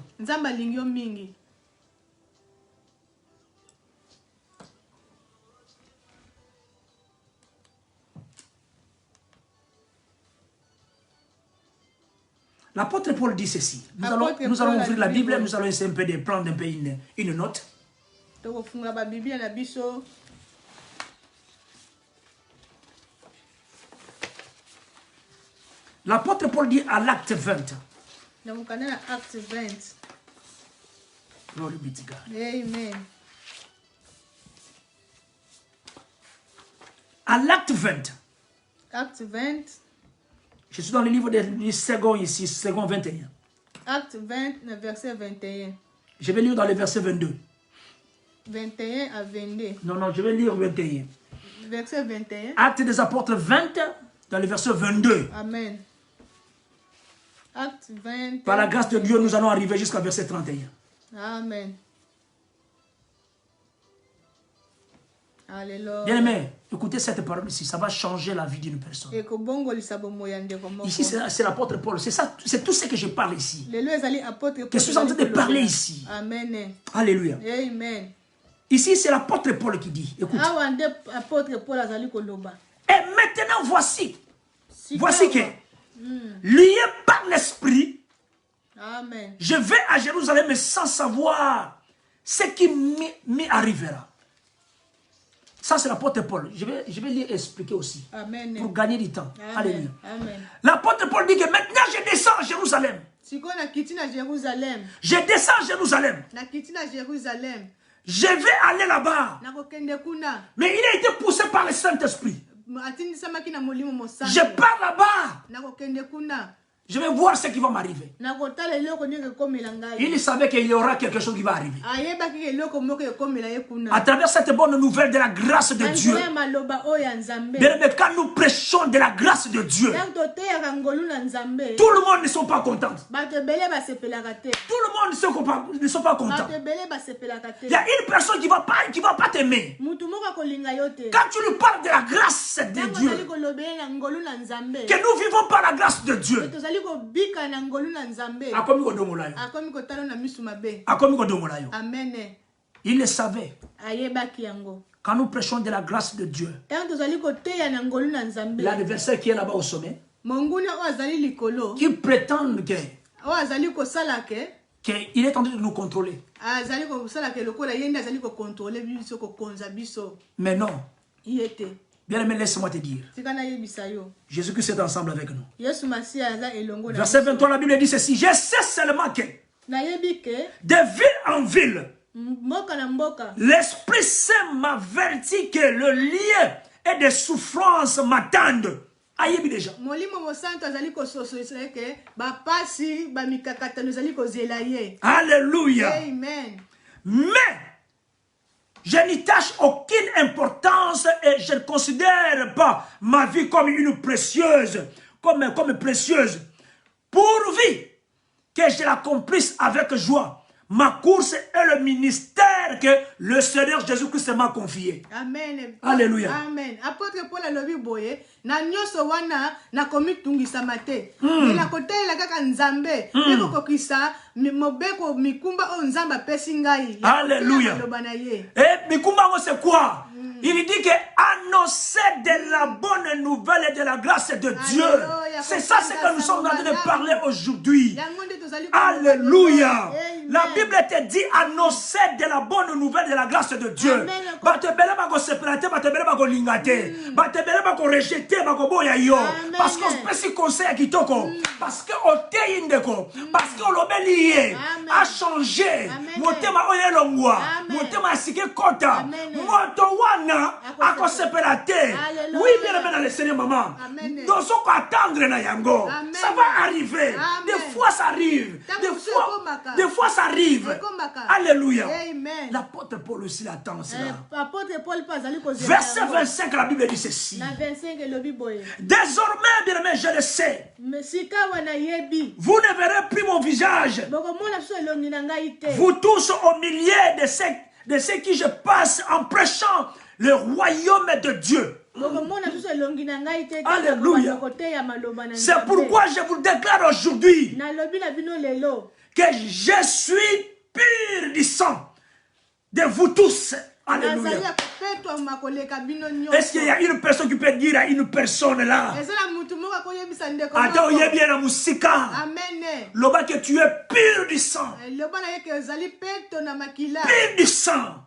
L'apôtre Paul dit ceci. Nous allons ouvrir la Bible, nous allons essayer un peu de prendre un peu une note. L'apôtre Paul dit à l'acte 20. Glory be to God. Amen. À l'acte 20. Acte 20. Je suis dans le livre du second ici, second 21. Acte 20, verset 21. Je vais lire dans le verset 22. 21 à 22. Non, je vais lire 21. Verset 21. Acte des apôtres 20, dans le verset 22. Amen. Acte 20. Par la grâce de Dieu, nous allons arriver jusqu'à verset 31. Amen. Alléluia. Bien aimé, écoutez cette parole ici, ça va changer la vie d'une personne. Ici, c'est l'apôtre Paul. C'est tout ce que je parle ici. Que je suis en train de parler ici. Amen. Alléluia. Amen. Ici, c'est l'apôtre Paul qui dit, écoute. Et maintenant, voici que, lié par l'esprit, amen, je vais à Jérusalem sans savoir ce qui m'y arrivera. Ça, c'est l'apôtre Paul. Je vais lui expliquer aussi. Amen. Pour gagner du temps. Amen. Alléluia. L'apôtre Paul dit que maintenant je descends à Jérusalem. Je descends à Jérusalem. Je vais aller là-bas. Mais il a été poussé par le Saint-Esprit. Je pars là-bas. Je vais voir ce qui va m'arriver. Il savait qu'il y aura quelque chose qui va arriver. À travers cette bonne nouvelle de la grâce de Dieu. Mais quand nous prêchons de la grâce de Dieu, tout le monde ne sont pas contents. Tout le monde ne sont pas contents. Il y a une personne qui va pas t'aimer. Quand tu lui parles de la grâce de Dieu, que nous vivons par la grâce de Dieu, il le savait. Quand nous prêchons de la grâce de Dieu, il y a le verset qui est là-bas au sommet, qui prétendent que qu'il est en train de nous contrôler. Mais non. Bien aimé, laisse-moi te dire. Jésus-Christ est ensemble avec nous. Verset 23, la Bible dit ceci. Je sais seulement que de ville en ville, l'Esprit Saint m'avertit que le lieu et des souffrances m'attendent. Aïe, déjà. Alléluia. Amen. Mais je n'y tâche aucune importance et je ne considère pas ma vie comme une précieuse, comme précieuse, pourvu que je l'accomplisse avec joie. Ma course est le ministère que le Seigneur Jésus-Christ m'a confié. Amen. Alléluia. Amen. Apôtre Paul a lobi boye, na nyoso wana na komi tungisa mate. Na kote la kaka nzambe, beko kokisa mobeko mikumba o nzamba pesi ngai. Alléluia. Et mikumba c'est quoi? Il dit que annoncer de la bonne nouvelle et de la grâce de Dieu. C'est ça ce que nous sommes en train de parler aujourd'hui. Alléluia. La Bible te dit annoncer de la bonne nouvelle et de la grâce de Dieu. Parce que conseil kitoko, parce que oteyindeko, parce que l'obélié a changé. Motema oyelongwa, motema asike kota, motowana akosepelate. Oui, bien aimé dans le Seigneur, maman. Nous sommes attendre na yango. Ça va arriver. Des fois ça arrive. Des fois ça arrive. Alléluia. L'apôtre Paul aussi l'attend cela. Verset 25, la Bible dit ceci. Désormais, bien aimé, je le sais. Vous ne verrez plus mon visage. Vous tous au milieu de ceux qui je passe en prêchant le royaume de Dieu. Alléluia. C'est pourquoi je vous déclare aujourd'hui que je suis pur du sang de vous tous. Alléluia. Est-ce qu'il y a une personne qui peut dire à une personne là? Attends, il y a bien la musique. Loba que tu es pur du sang. Pur du sang.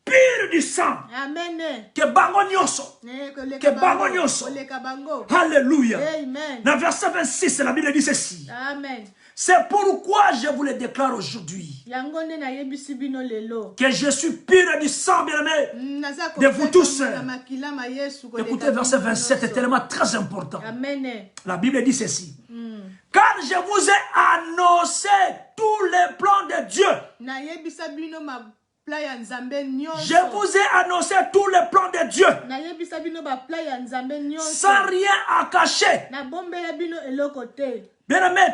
Pur du sang. Amen. Que bango nyonso. Que bango nyonso. Alléluia. Dans verset 26, la Bible dit ceci. Amen. C'est pourquoi je vous le déclare aujourd'hui que je suis pur du sang, bien-aimé, de vous tous. Écoutez, verset 27 est tellement très important. Amen. La Bible dit ceci. Car je vous ai annoncé tous les plans de Dieu. Je vous ai annoncé tous les plans de Dieu. Sans rien à cacher. Bien-aimé,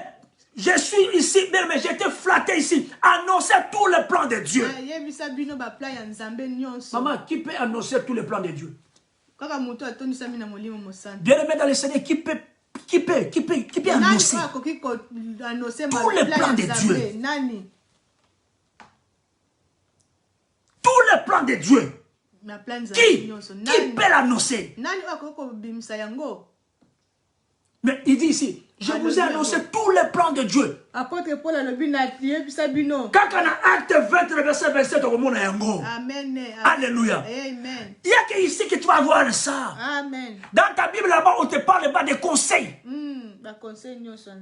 je suis ici, bien aimé, j'ai été flatté ici. Annoncer tous les plans de Dieu. Maman, qui peut annoncer tous les plans de Dieu? Bien aimé dans le Seigneur, qui peut annoncer tous les plans de Dieu? Tous les plans de Dieu. Qui peut l'annoncer? Mais il dit ici, je vous ai annoncé tous les plans de Dieu. Apôtre Paul a le bin na bisabino. Quand on a acte 20, verset 27, au monde yango. Amen. Alléluia. Amen. Il y a que ici que tu vas voir ça. Amen. Dans ta Bible là-bas, on te parle pas des conseils.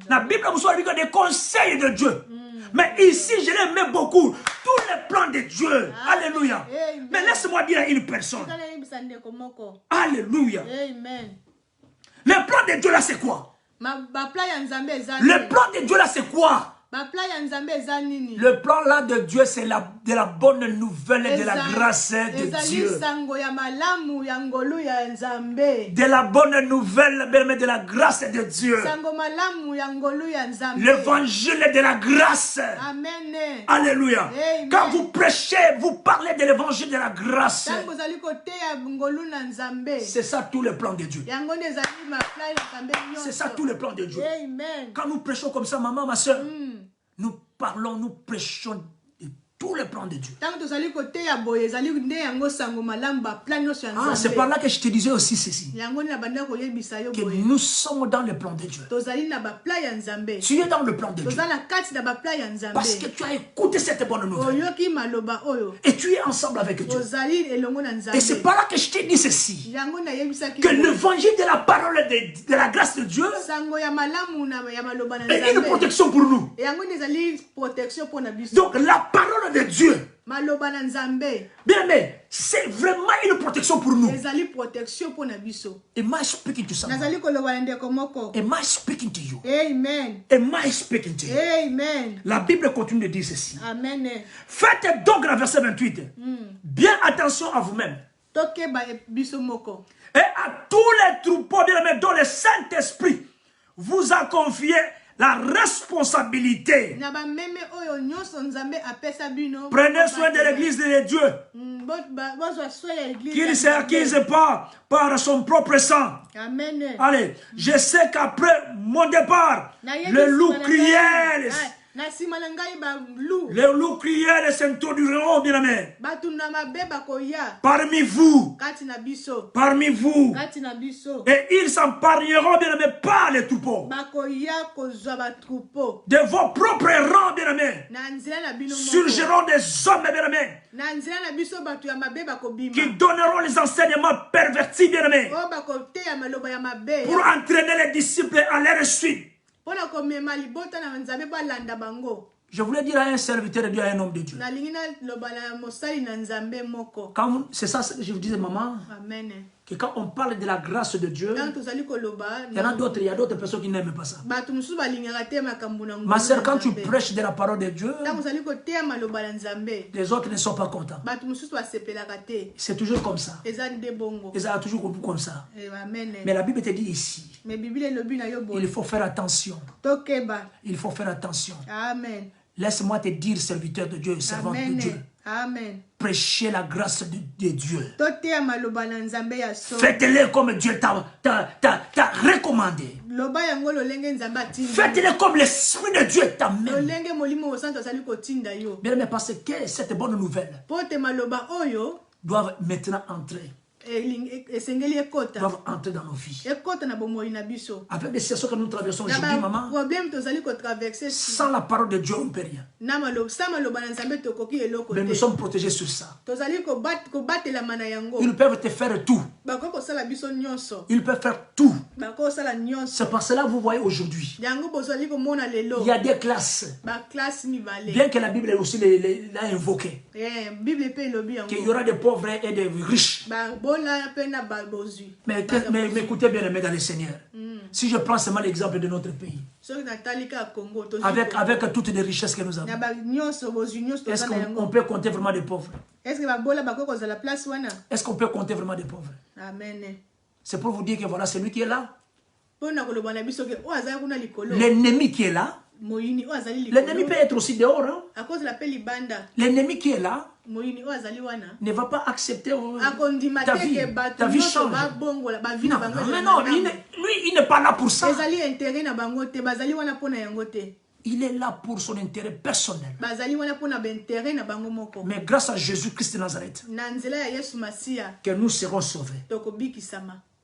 La Bible vous dit que des conseils de Dieu. Mais ici, je l'aime beaucoup. Tous les plans de Dieu. Alléluia. Mais laisse-moi dire à une personne. Alléluia. Amen. Le plan de Dieu là, c'est quoi? Le plan de Dieu là, c'est quoi? Le plan là de Dieu, c'est de la bonne nouvelle et de la grâce de Dieu. De la bonne nouvelle, mais de la grâce de Dieu. L'évangile de la grâce. Amen. Alléluia. Quand vous prêchez, vous parlez de l'évangile de la grâce. C'est ça tous les plans de Dieu. C'est ça tous les plans de Dieu. Amen. Quand nous prêchons comme ça, maman, ma soeur, nous parlons, nous prêchons tous les plans de Dieu. Ah, c'est par là que je te disais aussi ceci. Que nous sommes dans le plan de Dieu. Tu es dans le plan de Dieu. Parce que tu as écouté cette bonne nouvelle. Et tu es ensemble avec Dieu. Et c'est par là que je te dis ceci. Que l'évangile de la parole de la grâce de Dieu est une protection pour nous. Donc la parole de Dieu, bien aimé, c'est vraiment une protection pour nous. Am I speaking to someone? Am I speaking to you? Amen. Am I speaking to you? Amen. La Bible continue de dire ceci. Amen. Faites donc, le verset 28, bien attention à vous-même et à tous les troupeaux, bien aimés, dont le Saint-Esprit vous a confié la responsabilité. Prenez soin de l'église de Dieu, qu'il s'est acquise par son propre sang. Amen. Allez, je sais qu'après mon départ, le loup criait. Les loups criaient et s'introduiront, bien aimés. Parmi vous. Et ils s'empareront, bien aimés, par les troupeaux. De vos propres rangs, bien aimés. Surgiront des hommes, bien aimés, qui donneront les enseignements pervertis, bien aimés, pour entraîner les disciples à leur suite. Je voulais dire à un serviteur de Dieu, à un homme de Dieu. C'est ça que je vous disais, maman. Amen. Que quand on parle de la grâce de Dieu, il y a d'autres personnes qui n'aiment pas ça. Ma soeur, quand tu prêches de la parole de Dieu, les autres ne sont pas contents. C'est toujours comme ça. Et ça a toujours comme ça. Mais la Bible te dit ici, il faut faire attention. Il faut faire attention. Amen. Laisse-moi te dire, serviteur de Dieu, servante de Dieu. Amen. Prêchez la grâce de Dieu. Faites-le comme Dieu t'a recommandé. Faites-le comme l'Esprit de Dieu t'amène. Bien, mais parce que cette bonne nouvelle doivent maintenant entrer. Doivent entrer dans nos vies. Avec les situations que nous traversons aujourd'hui, maman, sans la parole de Dieu, on ne peut rien. Mais nous sommes protégés sur ça. Ils peuvent te faire tout. Ils peuvent faire tout. C'est pour cela que vous voyez aujourd'hui, il y a des classes. Bien que la Bible aussi l'a invoqué, qu'il y aura des pauvres et des riches. Mais écoutez bien, aimés dans le Seigneur. Si je prends seulement l'exemple de notre pays, avec toutes les richesses que nous avons, est-ce qu'on peut compter vraiment des pauvres? Est-ce qu'on peut compter vraiment des pauvres? C'est pour vous dire que voilà, celui qui est là, l'ennemi qui est là, l'ennemi peut être aussi dehors. Hein? L'ennemi qui est là ne va pas accepter ta vie change. Non, lui, il n'est pas là pour ça. Il est là pour son intérêt personnel. Mais grâce à Jésus-Christ de Nazareth, que nous serons sauvés.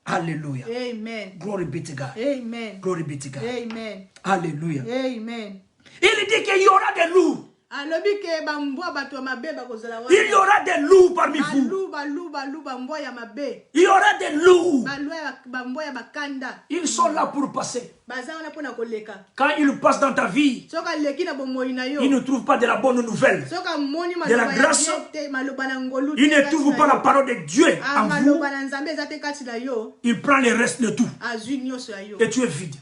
Alléluia. Amen. Glory be to God. Amen. Glory be to God. Amen. Alléluia. Amen. Il dit qu'il y aura des loups. Il y aura des loups parmi vous. Il y aura des loups. Ils sont là pour passer. Quand ils passent dans ta vie, ils ne trouvent pas de la bonne nouvelle, de la grâce. Ils ne trouvent pas la parole de Dieu en vous. Il prend le reste de tout. Et tu es vide.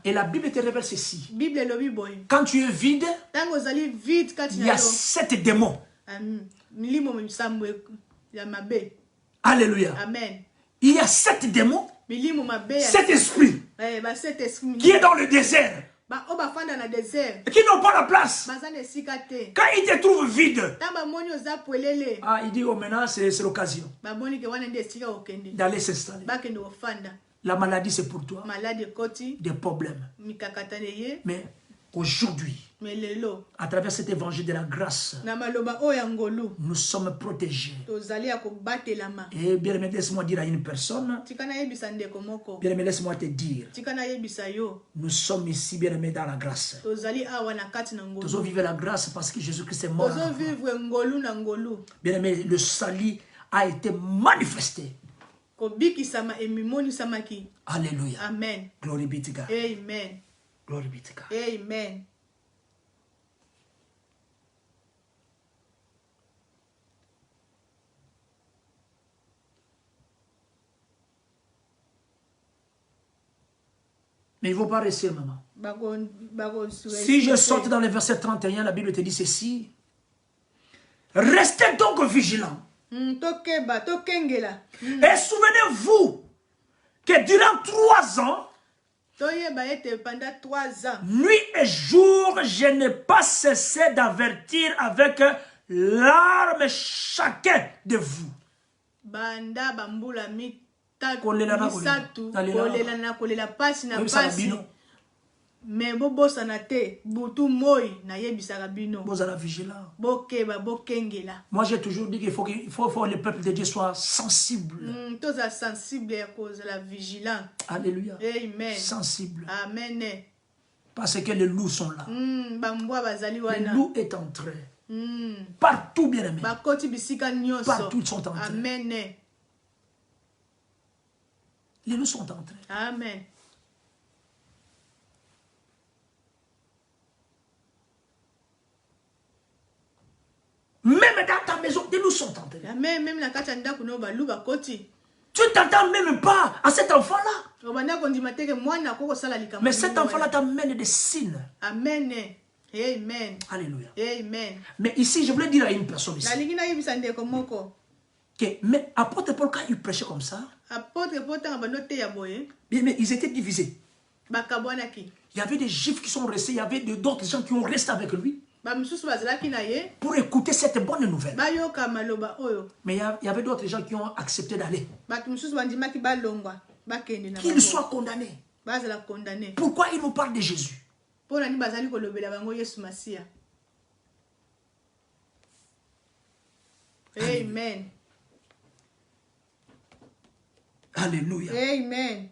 Et la Bible te révèle ceci. Quand tu es vide, il y a 7 démons. Alléluia. Amen. Il y a 7 démons, 7 esprits qui est dans le désert, qui n'ont pas la place. Quand ils te trouvent vide, il dit, oh maintenant c'est l'occasion d'aller s'installer. La maladie c'est pour toi, des problèmes. Mais Aujourd'hui, Mais lelo. à travers cet évangile de la grâce, Na maloba o yangolu. nous sommes protégés. Tozali ya kobatelama. Et bien aimé, laisse-moi dire à une personne, Tika na yebisa ndeko moko. bien aimé, laisse-moi te dire, Tika na yebisa yo. nous sommes ici, bien aimé, dans la grâce. Tozali awa na kati na Nous ngolu. vivons la grâce parce que Jésus-Christ est mort. Tozo vivre ngolu na ngolu. Bien aimé, le salut a été manifesté. Kobikisama emimoni samaki. Alléluia. Amen. Glory be to God. Amen. Glory be to God. Amen. Mais il ne faut pas rester, maman. Bako Si je saute dans le verset 31, la Bible te dit ceci. Restez donc vigilants. Tokeba, tokengela. Et souvenez-vous que durant 3 ans, Toyeba ete pendant 3 ans. nuit et jour, je n'ai pas cessé d'avertir avec larmes chacun de vous. Banda bambula misatu kolela pasi na pasi. Mais bobosana te butu moi na yebisaka bino. Bozala vigilant. Bokeba bokengela. Moi j'ai toujours dit qu'il faut que le peuple de Dieu soit sensible. Toza sensible à cause de la vigilance. Alléluia. Amen. Sensible. Amen. Parce que les loups sont là. Bambwa bazali Le wana. loup est entré. Partout, bien aimé. Bakoti bisika nyonso. Partout ils sont entrés. Amen. Les loups sont entrés. Amen. Même dans ta maison, des loups sont entrés. Amen. Même la kati ndako no balu bakoti. Tu ne t'attends même pas à cet enfant-là. Obanda kondima teke mwana koko sala likambo. Mais cet enfant-là t'amène des signes. Amen. Amen. Alléluia. Amen. Mais ici, je voulais dire à une personne ici. Nalingi na yebisa ndeko moko. Mais apôtre Paul, quand il prêchait comme ça, Apôtre Paul tanga banote ya boye. bien, mais ils étaient divisés. Bakabwanaki. Il y avait des juifs qui sont restés, il y avait d'autres gens qui ont resté avec lui pour écouter cette bonne nouvelle. Mais il y avait d'autres gens qui ont accepté d'aller. Qu'ils soient condamnés. Pourquoi ils nous parlent de Jésus? Amen. Alléluia. Amen.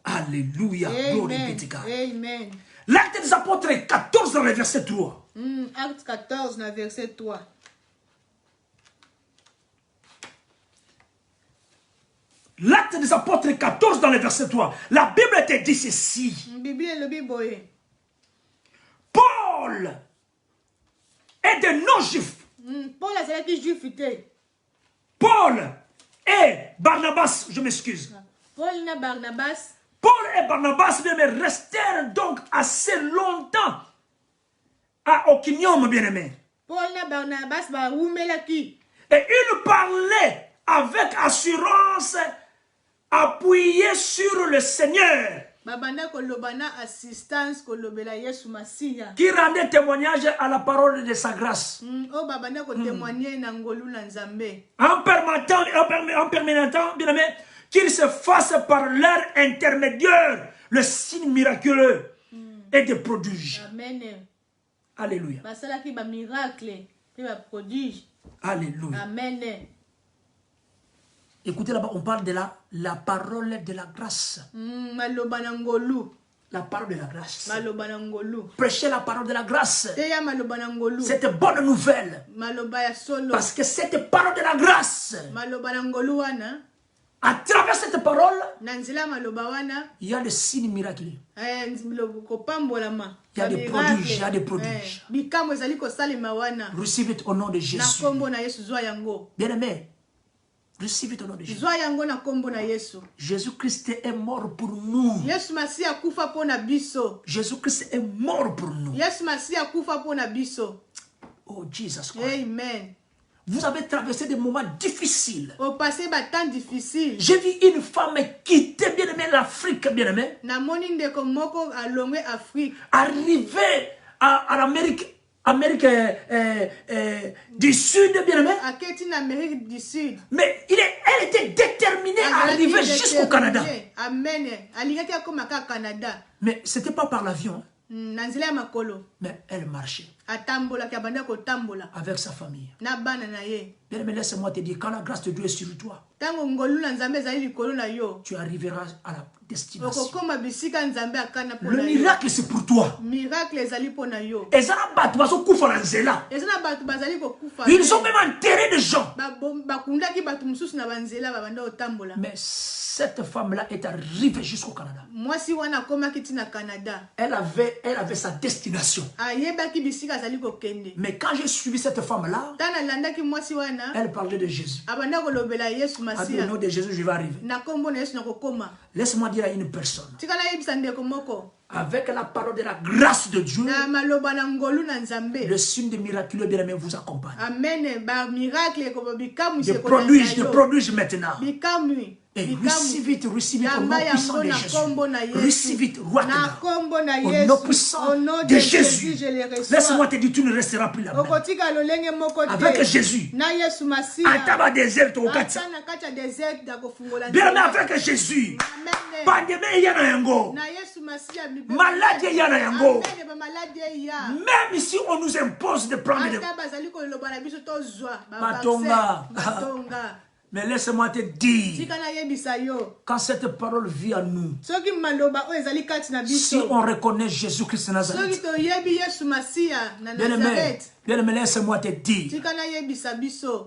Alléluia. Amen. Amen. L'acte des apôtres 14 dans le verset 3. Acte 14 dans le verset 3. L'acte des apôtres 14 dans le verset 3. La Bible te dit ceci. Paul est de non-juifs. Paul et Barnabas, je m'excuse. Paul et Barnabas. Paul et Barnabas restèrent donc assez longtemps à Okinium, bien-aimé. Paul et Barnabas et ils parlaient avec assurance, appuyés sur le Seigneur, qui rendait témoignage à la parole de sa grâce. En permettant, bien aimé, qu'ils se fassent par leur intermédiaire le signe miraculeux et des prodiges. Amen. Alléluia. Alléluia. Amen. Écoutez là-bas, on parle de la parole de la grâce. La parole de la grâce. Prêchez la parole de la grâce. Cette bonne nouvelle. Parce que cette parole de la grâce, à travers cette parole, il y a des signes miraculeux. Il y a des prodiges. Il y a des prodiges. Recevez au nom de Jésus. Bien aimé, recevez au nom de Jésus. Jésus-Christ est mort pour nous. Jésus-Christ est mort pour nous. Oh, Jesus Christ. Amen. Vous avez traversé des moments difficiles. Au passé, temps difficile. J'ai vu une femme quitter, bien aimé, l'Afrique, bien aimé. Arriver à l'Amérique Amérique du Sud, bien aimé. Amérique du Sud. Mais elle était déterminée à arriver jusqu'au Canada. Amen. Mais ce n'était pas par l'avion. Mais elle marchait. Avec sa famille. Bien aimé, laisse-moi te dire, quand la grâce de Dieu est sur toi, tu arriveras à la destination. Le miracle, c'est pour toi. Ils ont même enterré des gens. Mais cette femme-là est arrivée jusqu'au Canada. Elle avait sa destination. Mais quand j'ai suivi cette femme-là, elle parlait de Jésus. Au nom de Jésus, je vais arriver. Laisse-moi dire à une personne, avec la parole de la grâce de Dieu, le signe de miraculeux bien-aimé vous accompagne. De prodiges maintenant. Et receive it au nom puissant de Jésus. Receive it, au nom puissant de Jésus. Laisse-moi te dire, tu ne resteras plus là-bas. Avec Jésus. Ataba désert au Katia. Bien avec Jésus. Pandémie yana yango. Maladie yana yango. Même si on nous impose de prendre des Batonga. Mais laisse-moi te dire, quand cette parole vit en nous, si on reconnaît Jésus-Christ de Nazareth, bien-aimé, laisse-moi te dire,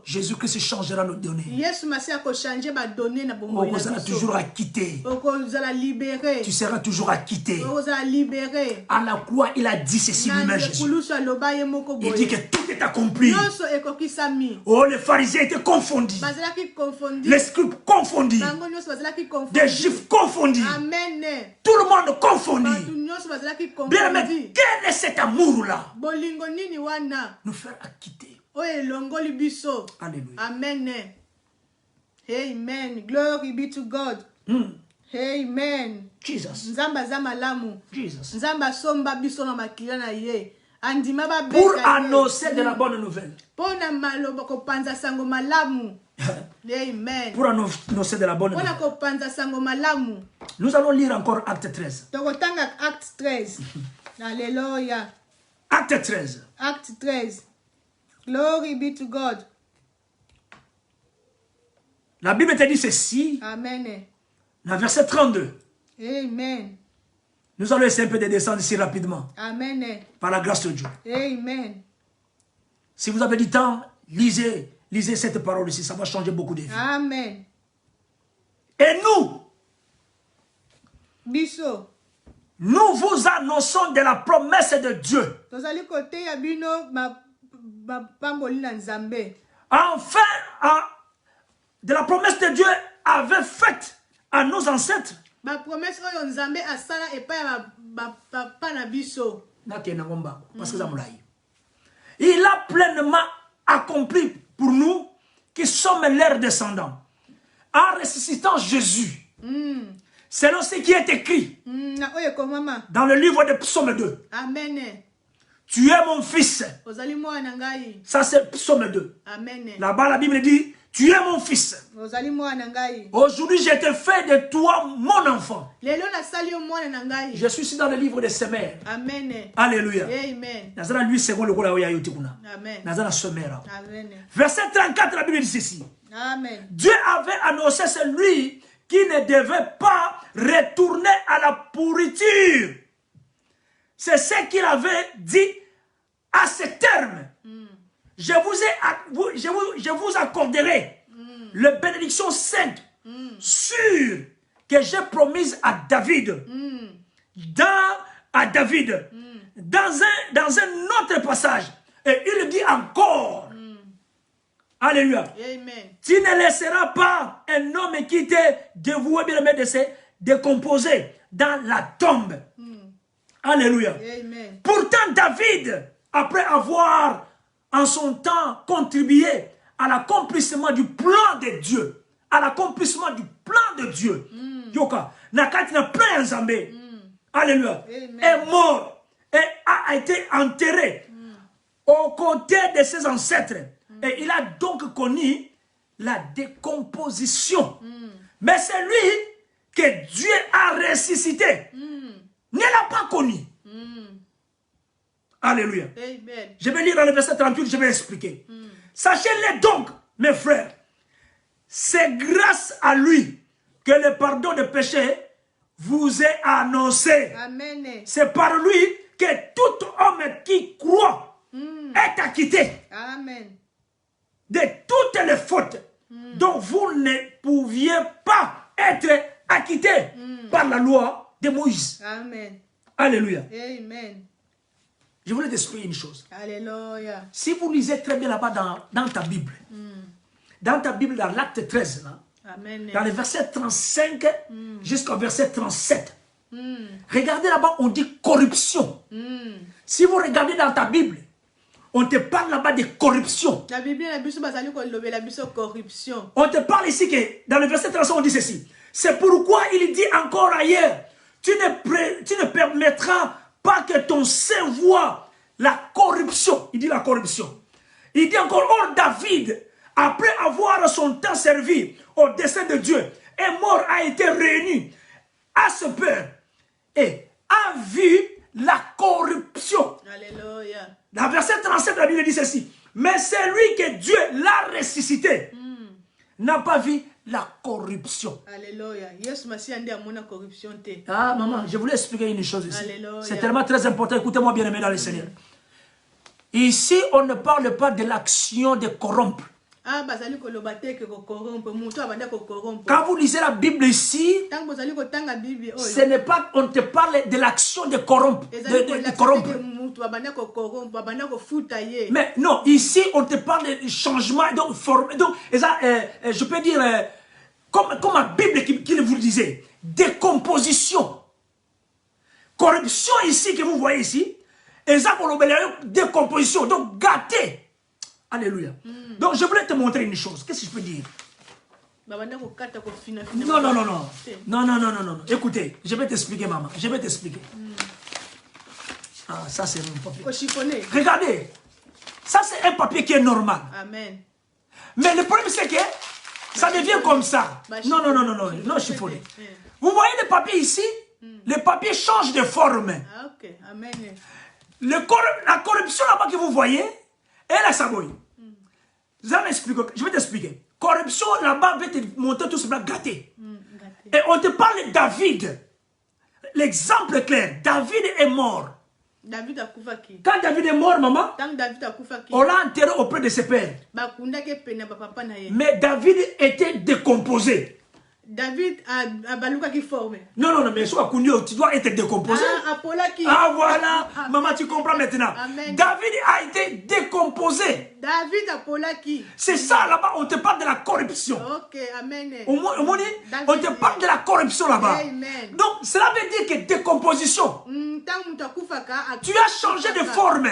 Jésus-Christ changera nos données. On sera toujours acquitté. Tu seras toujours acquitté. À la croix, il a dit ceci lui-même, Jésus. Il dit que tout est accompli. Oh, les pharisiens étaient confondus. Les scribes confondus. Des juifs confondus. Tout le monde confondu. Bien, mais quel est cet amour-là? Nous faire acquitter. Alléluia. Amen. Amen. Glory be to God. Amen. Jesus. Jesus. Pour annoncer de la bonne nouvelle. Amen. Pour annoncer de la bonne nouvelle. Nous allons lire encore Acte 13. Acte 13. Alléluia. Acte 13. Acte 13. Glory be to God. La Bible te dit ceci. Amen. Dans verset 32. Amen. Nous allons essayer un peu de descendre ici rapidement. Amen. Par la grâce de Dieu. Amen. Si vous avez du temps, lisez cette parole ici. Ça va changer beaucoup de vies. Amen. Et nous, Biso. Nous vous annonçons de la promesse de Dieu. Enfin, de la promesse de Dieu avait faite à nos ancêtres. Il a pleinement accompli pour nous qui sommes leurs descendants. En ressuscitant Jésus. Selon ce qui est écrit dans le livre de Psaume 2. Amen. Tu es mon fils. Ça c'est Psaume 2. Là-bas la Bible dit, tu es mon fils. Aujourd'hui j'ai été fait de toi mon enfant. Je suis ici dans le livre de Semer. Amen. Alléluia. Amen. Verset 34 la Bible dit ceci. Amen. Dieu avait annoncé celui qui ne devait pas retourner à la pourriture. C'est ce qu'il avait dit à ce terme. Je vous accorderai la bénédiction sainte sûre que j'ai promise à David. Dans un autre passage. Et il dit encore. Alléluia. Amen. Tu ne laisseras pas un homme qui t'est dévoué, bien aimé, de se décomposer dans la tombe. Alléluia. Amen. Pourtant, David, après avoir en son temps contribué à l'accomplissement du plan de Dieu, est mort et a été enterré aux côtés de ses ancêtres. Et il a donc connu la décomposition. Mais c'est lui que Dieu a ressuscité. Ne l'a pas connu. Alléluia. Amen. Je vais lire dans le verset 38, je vais expliquer. Sachez-le donc, mes frères, c'est grâce à lui que le pardon des péchés vous est annoncé. Amen. C'est par lui que tout homme qui croit est acquitté Amen. de toutes les fautes dont vous ne pouviez pas être acquitté par la loi de Moïse. Amen. Alléluia. Amen. Je voulais t'expliquer une chose. Alléluia. Si vous lisez très bien là-bas dans ta Bible, dans ta Bible, dans l'acte 13, là, Amen. dans les versets 35 jusqu'au verset 37, regardez là-bas, on dit corruption. Si vous regardez dans ta Bible, on te parle là-bas de corruption. La Bible, la corruption. On te parle ici que dans le verset 35, on dit ceci. C'est pourquoi il dit encore ailleurs, tu ne permettras pas que ton sein voie la corruption. Il dit la corruption. Il dit encore, or David, après avoir son temps servi au dessein de Dieu, est mort, a été réuni à ce peur et a vu la corruption. Alléluia. Dans verset 37, la Bible dit ceci. Mais c'est lui que Dieu l'a ressuscité. N'a pas vu la corruption. Alléluia. Ah, maman, je voulais expliquer une chose ici. C'est tellement très important. Écoutez-moi bien aimé dans le Seigneur. Ici, on ne parle pas de l'action de corrompre. Quand vous lisez la Bible ici, ce n'est pas, on te parle de l'action de corrompre. De corrompre. Mais non, ici, on te parle de changement, donc, je peux dire, comme la Bible qui vous disait, décomposition. Corruption ici, que vous voyez ici, décomposition, donc gâté. Alléluia. Donc, je voulais te montrer une chose. Qu'est-ce que je peux dire? Non. Écoutez, je vais t'expliquer, maman. Je vais t'expliquer. Ah, ça, c'est un papier. Regardez. Ça, c'est un papier qui est normal. Amen. Mais le problème, c'est que ça devient comme ça. Non, chiffonné. Vous voyez le papier ici? Le papier change de forme. Ah, ok. Amen. La corruption là-bas que vous voyez, elle a sa boue. Je vais t'expliquer. Corruption là-bas va te montrer tout cela gâté. Et on te parle de David. L'exemple est clair. David est mort. David a koufaki. Quand David est mort, maman, on l'a enterré auprès de ses pères. Mais David était décomposé. David a baluka qui forme. Non, mais soit tu dois être décomposé. Ah, voilà. Maman, tu comprends maintenant. Amen. David a été décomposé. David a polaki. C'est ça là-bas, on te parle de la corruption. Ok, amen. On te parle de la corruption là-bas. Donc, cela veut dire que décomposition. Tu as changé de forme.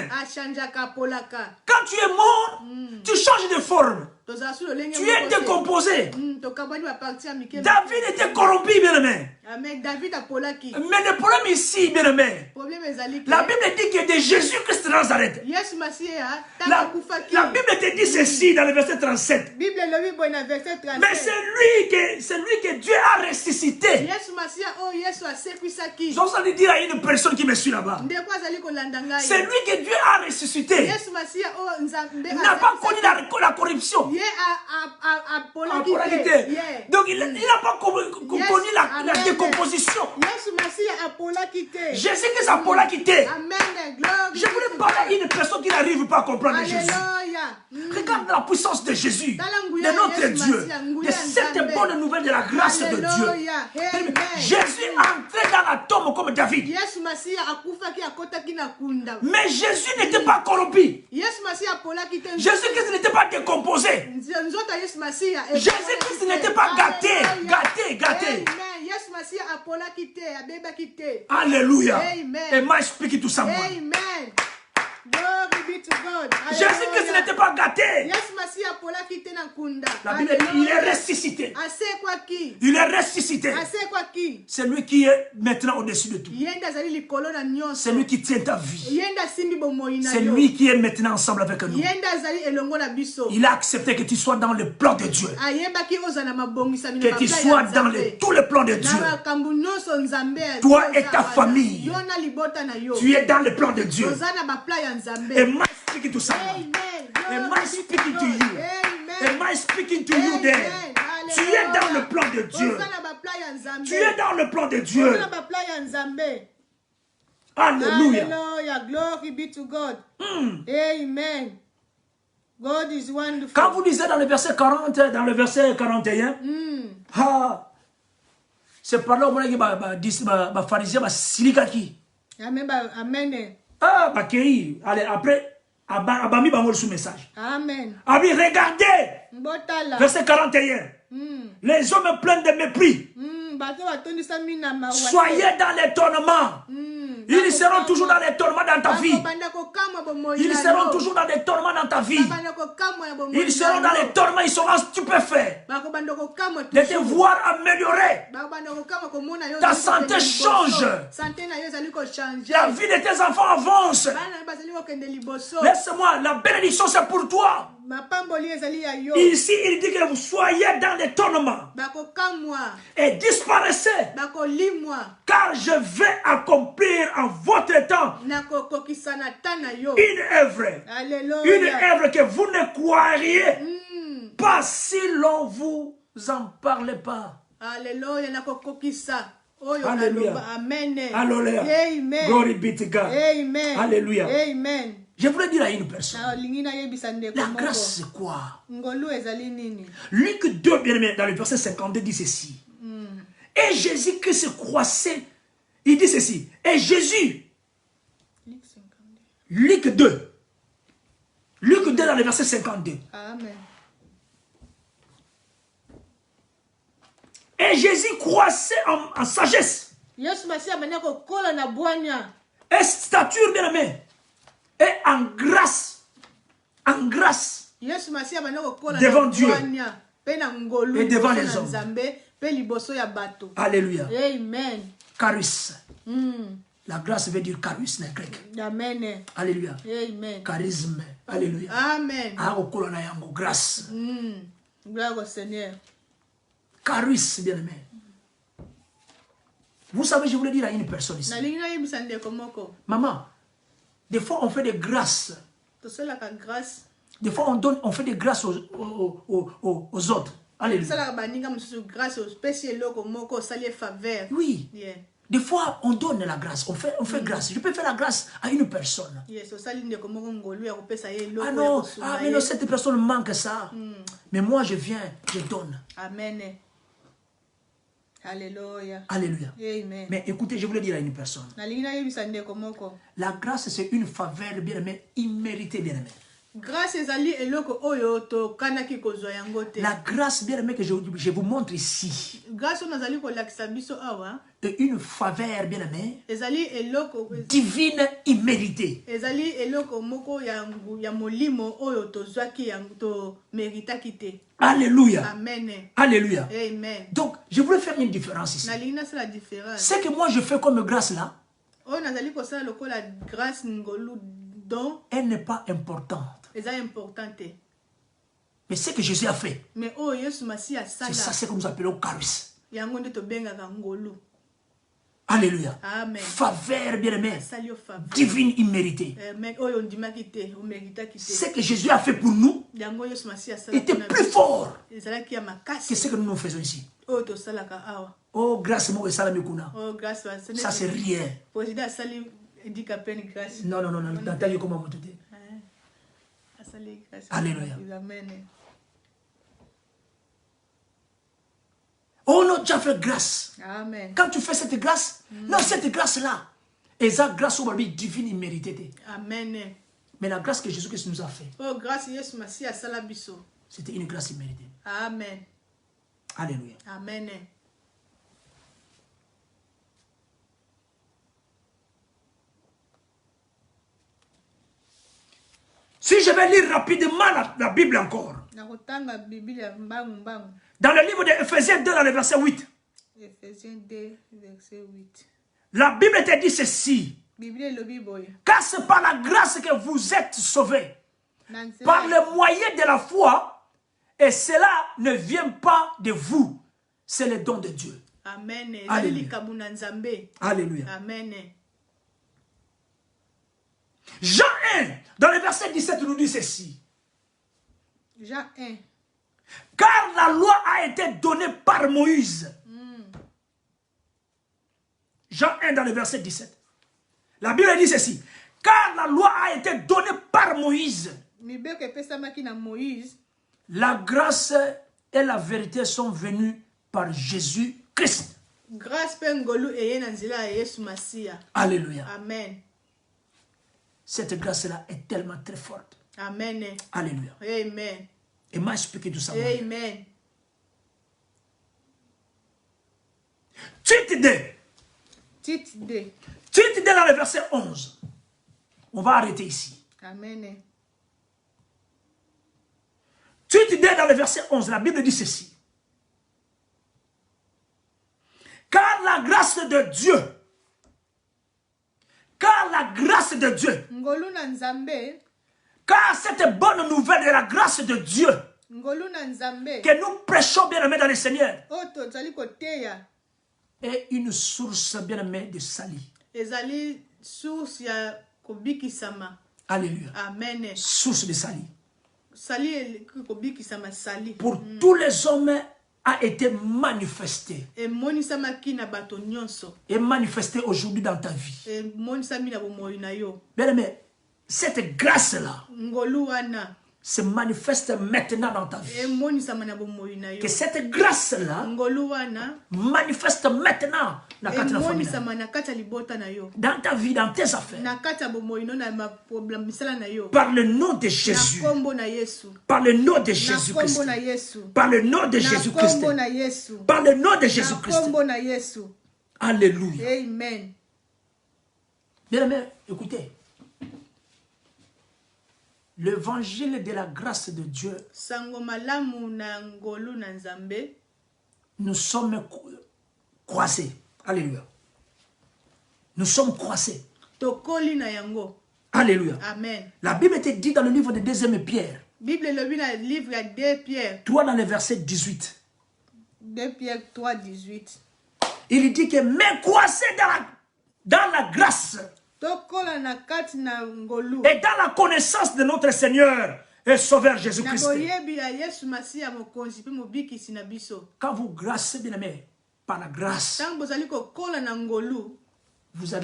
Quand tu es mort, tu changes de forme. Tu es décomposé. David était corrompu, bien aimé. Mais le problème ici, bien aimé, la Bible dit que de Jésus-Christ de Nazareth. La Bible te dit ceci dans le verset 37. Mais c'est lui que Dieu a ressuscité. J'ose dire à une personne qui me suit là-bas. C'est lui que Dieu a ressuscité. Il n'a pas connu la corruption. Donc il n'a pas connu la décomposition. Jésus-Christ a Paul quitté. Je voulais parler à une personne qui n'arrive pas à comprendre Jésus. Regarde la puissance de Jésus, de notre Dieu, de cette bonne nouvelle de la grâce de Dieu. Jésus est entré dans la tombe comme David. Mais Jésus n'était pas corrompu. Jésus-Christ n'était pas décomposé. Jésus-Christ n'était pas gâté. Alléluia. Et moi, je explique tout ça. Jésus-Christ n'était pas gâté. Yesu Masiya pola kite na kunda. La Bible dit, il est ressuscité. Ase kwa ki. Il est ressuscité. Ase kwa ki. C'est lui qui est maintenant au-dessus de tout. Yenda zali likolo na nyonso. C'est lui qui tient ta vie. Yenda simbi bomoi na yo. C'est lui qui est maintenant ensemble avec nous. Yenda zali elongo na biso. Il a accepté que tu sois dans le plan de Dieu. Ayeba ki ozana mabongisa mina. Que tu sois dans tous les plans de Dieu. Na makambu nyonso nzambe. Toi et ta famille. Yona libota na yo. Tu es dans le plan de Dieu. Ozana ba plan ya nzambe. Am I speaking to someone? Amen. Am I speaking to you? Amen. Am I speaking to you there? Tu es dans le plan de Dieu. Tu es dans le plan de Dieu. Alléluia. Hallelujah. Glory be to God. Amen. God is wonderful. Quand vous lisez dans le verset 40, dans le verset 41, c'est par là où on a dit les pharisiens, silikaki. Amen. Allez, après, abami bangol sous message. Amen. Abi, regardez. Verset 41. Les hommes pleins de mépris. Soyez dans l'étonnement. Ils seront toujours dans l'étonnement dans ta vie. Ils seront toujours dans l'étonnement dans ta vie. Ils seront dans l'étonnement, ils seront stupéfaits de te voir améliorer. Ta santé change. La vie de tes enfants avance. Laisse-moi, la bénédiction c'est pour toi. Ici, il dit que vous soyez dans l'étonnement et disparaissez, car je vais accomplir en votre temps une œuvre que vous ne croiriez pas si l'on vous en parlait pas. Alléluia. Amen. Alléluia. Glory be to God. Amen. Alléluia. Amen. Je voulais dire à une personne, la grâce c'est quoi? Luc 2, bien aimé, dans le verset 52, dit ceci. Et Jésus-Christ croissait, il dit ceci. Et Jésus, Luc 2, dans le verset 52. Amen. Et Jésus croissait en sagesse. Et stature, bien aimé. Et en grâce devant Dieu et devant les hommes. Alléluia. Amen. Charis. La grâce veut dire charis en grec. Amen. Alléluia. Amen. Charisme. Alléluia. Amen. Grâce. Gloire au Seigneur. Charis, bien aimé. Vous savez, je voulais dire à une personne ici. Maman, des fois on fait des grâces. Des fois on fait des grâces aux autres. Alléluia. Oui. Des fois on donne la grâce. On fait grâce. Je peux faire la grâce à une personne. Ah non, mais non, cette personne manque ça. Mais moi je viens, je donne. Amen. Alléluia. Alléluia. Amen. Mais écoutez, je voulais dire à une personne. La grâce, c'est une faveur bien aimée, imméritée bien aimée. La grâce bien aimée que je vous montre ici. Et une faveur bien aimée, divine, imméritée. Alléluia. Amen. Alléluia. Amen. Donc, je voulais faire une différence ici. Ce que moi je fais comme grâce là, elle n'est pas importante. Mais ce que Jésus a fait, c'est ça ce que nous appelons charis. Alléluia. Amen. Faveur bien aimée, divine imméritée. Ce que Jésus a fait pour nous était plus fort que ce que nous faisons ici. Oh, grâce moi ça c'est rien. Non, non, non, non. Alléluia. Oh non, tu as fait grâce. Amen. Quand tu fais cette grâce, non, cette grâce-là, et ça, grâce au Bible divine imméritée. Amen. Mais la grâce que Jésus-Christ nous a fait, oh, grâce Yesu Masiya sala biso. C'était une grâce imméritée. Amen. Alléluia. Amen. Si je vais lire rapidement la Bible encore. Dans le livre d'Éphésiens 2, dans le verset 8. Éphésiens 2, verset 8. La Bible te dit ceci. Car c'est par la grâce que vous êtes sauvés. Par le moyen de la foi. Et cela ne vient pas de vous. C'est le don de Dieu. Amen. Alléluia. Alléluia. Amen. Jean 1, dans le verset 17, nous dit ceci. Jean 1. Car la loi a été donnée par Moïse. Jean 1, dans le verset 17. La Bible dit ceci. Car la loi a été donnée par Moïse. La grâce et la vérité sont venues par Jésus-Christ. Alléluia. Amen. Cette grâce-là est tellement très forte. Amen. Alléluia. Amen. Et m'a expliqué tout ça. Amen. Tite 2. Tite 2. Tite 2 dans le verset 11. On va arrêter ici. Amen. Tite 2 dans le verset 11. La Bible dit ceci. Car la grâce de Dieu. Car la grâce de Dieu. Car cette bonne nouvelle de la grâce de Dieu que nous prêchons bien aimé dans le Seigneur est une source bien aimée de salut. Alléluia. Amen. Source de salut. Pour tous les hommes a été manifesté. Et manifesté aujourd'hui dans ta vie. Bien aimé, cette grâce-là se manifeste maintenant dans ta vie. Que cette grâce-là manifeste maintenant dans ta vie, dans tes affaires. Par le nom de Jésus. Par le nom de Jésus-Christ. Par le nom de Jésus-Christ. Par le nom de Jésus-Christ. Alléluia. Amen. Bien aimé, écoutez. L'évangile de la grâce de Dieu, nous sommes croisés. Alléluia. Nous sommes croisés. Alléluia. Amen. La Bible était dit dans le livre de 2 Pierre. 3 dans le verset 18. 2 Pierre 3, 18. Il dit que mais croisés dans la grâce. Et dans la connaissance de notre Seigneur et Sauveur Jésus-Christ. Quand vous grâcez, bien aimé, par la grâce, vous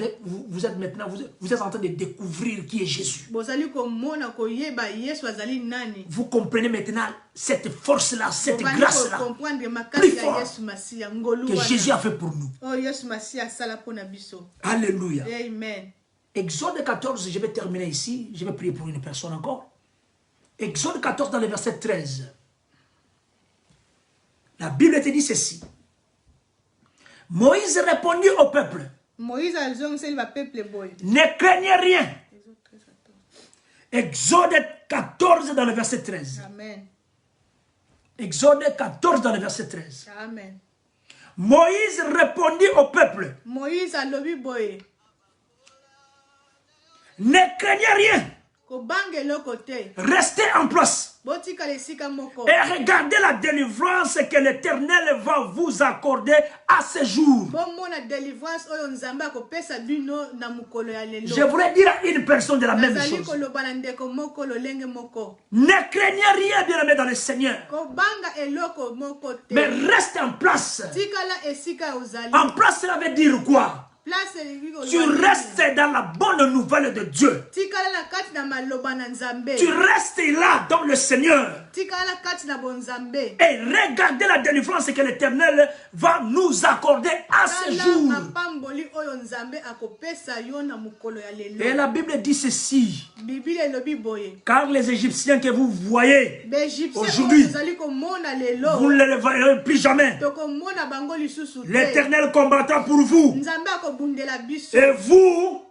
êtes maintenant, vous êtes en train de découvrir qui est Jésus. Vous comprenez maintenant cette force-là, cette grâce-là, plus forte que Jésus a fait pour nous. Alléluia. Amen. Exode 14, je vais terminer ici. Je vais prier pour une personne encore. Exode 14 dans le verset 13. La Bible te dit ceci. Moïse répondit au peuple. Ne craignez rien. Exode 14 dans le verset 13. Amen. Exode 14 dans le verset 13. Amen. Moïse répondit au peuple. Moïse a lobi boye. Ne craignez rien. Restez en place. Et regardez la délivrance que l'Éternel va vous accorder à ce jour. Je voudrais dire à une personne de la même chose. Ne craignez rien, bien aimé dans le Seigneur. Mais reste en place. En place, cela veut dire quoi? Tu restes dans la bonne nouvelle de Dieu. Tu restes là dans le Seigneur. Et regardez la délivrance que l'Éternel va nous accorder à ce jour. Et la Bible dit ceci. Car les Égyptiens que vous voyez aujourd'hui, vous ne les verrez plus jamais. L'Éternel combattra pour vous. Et vous,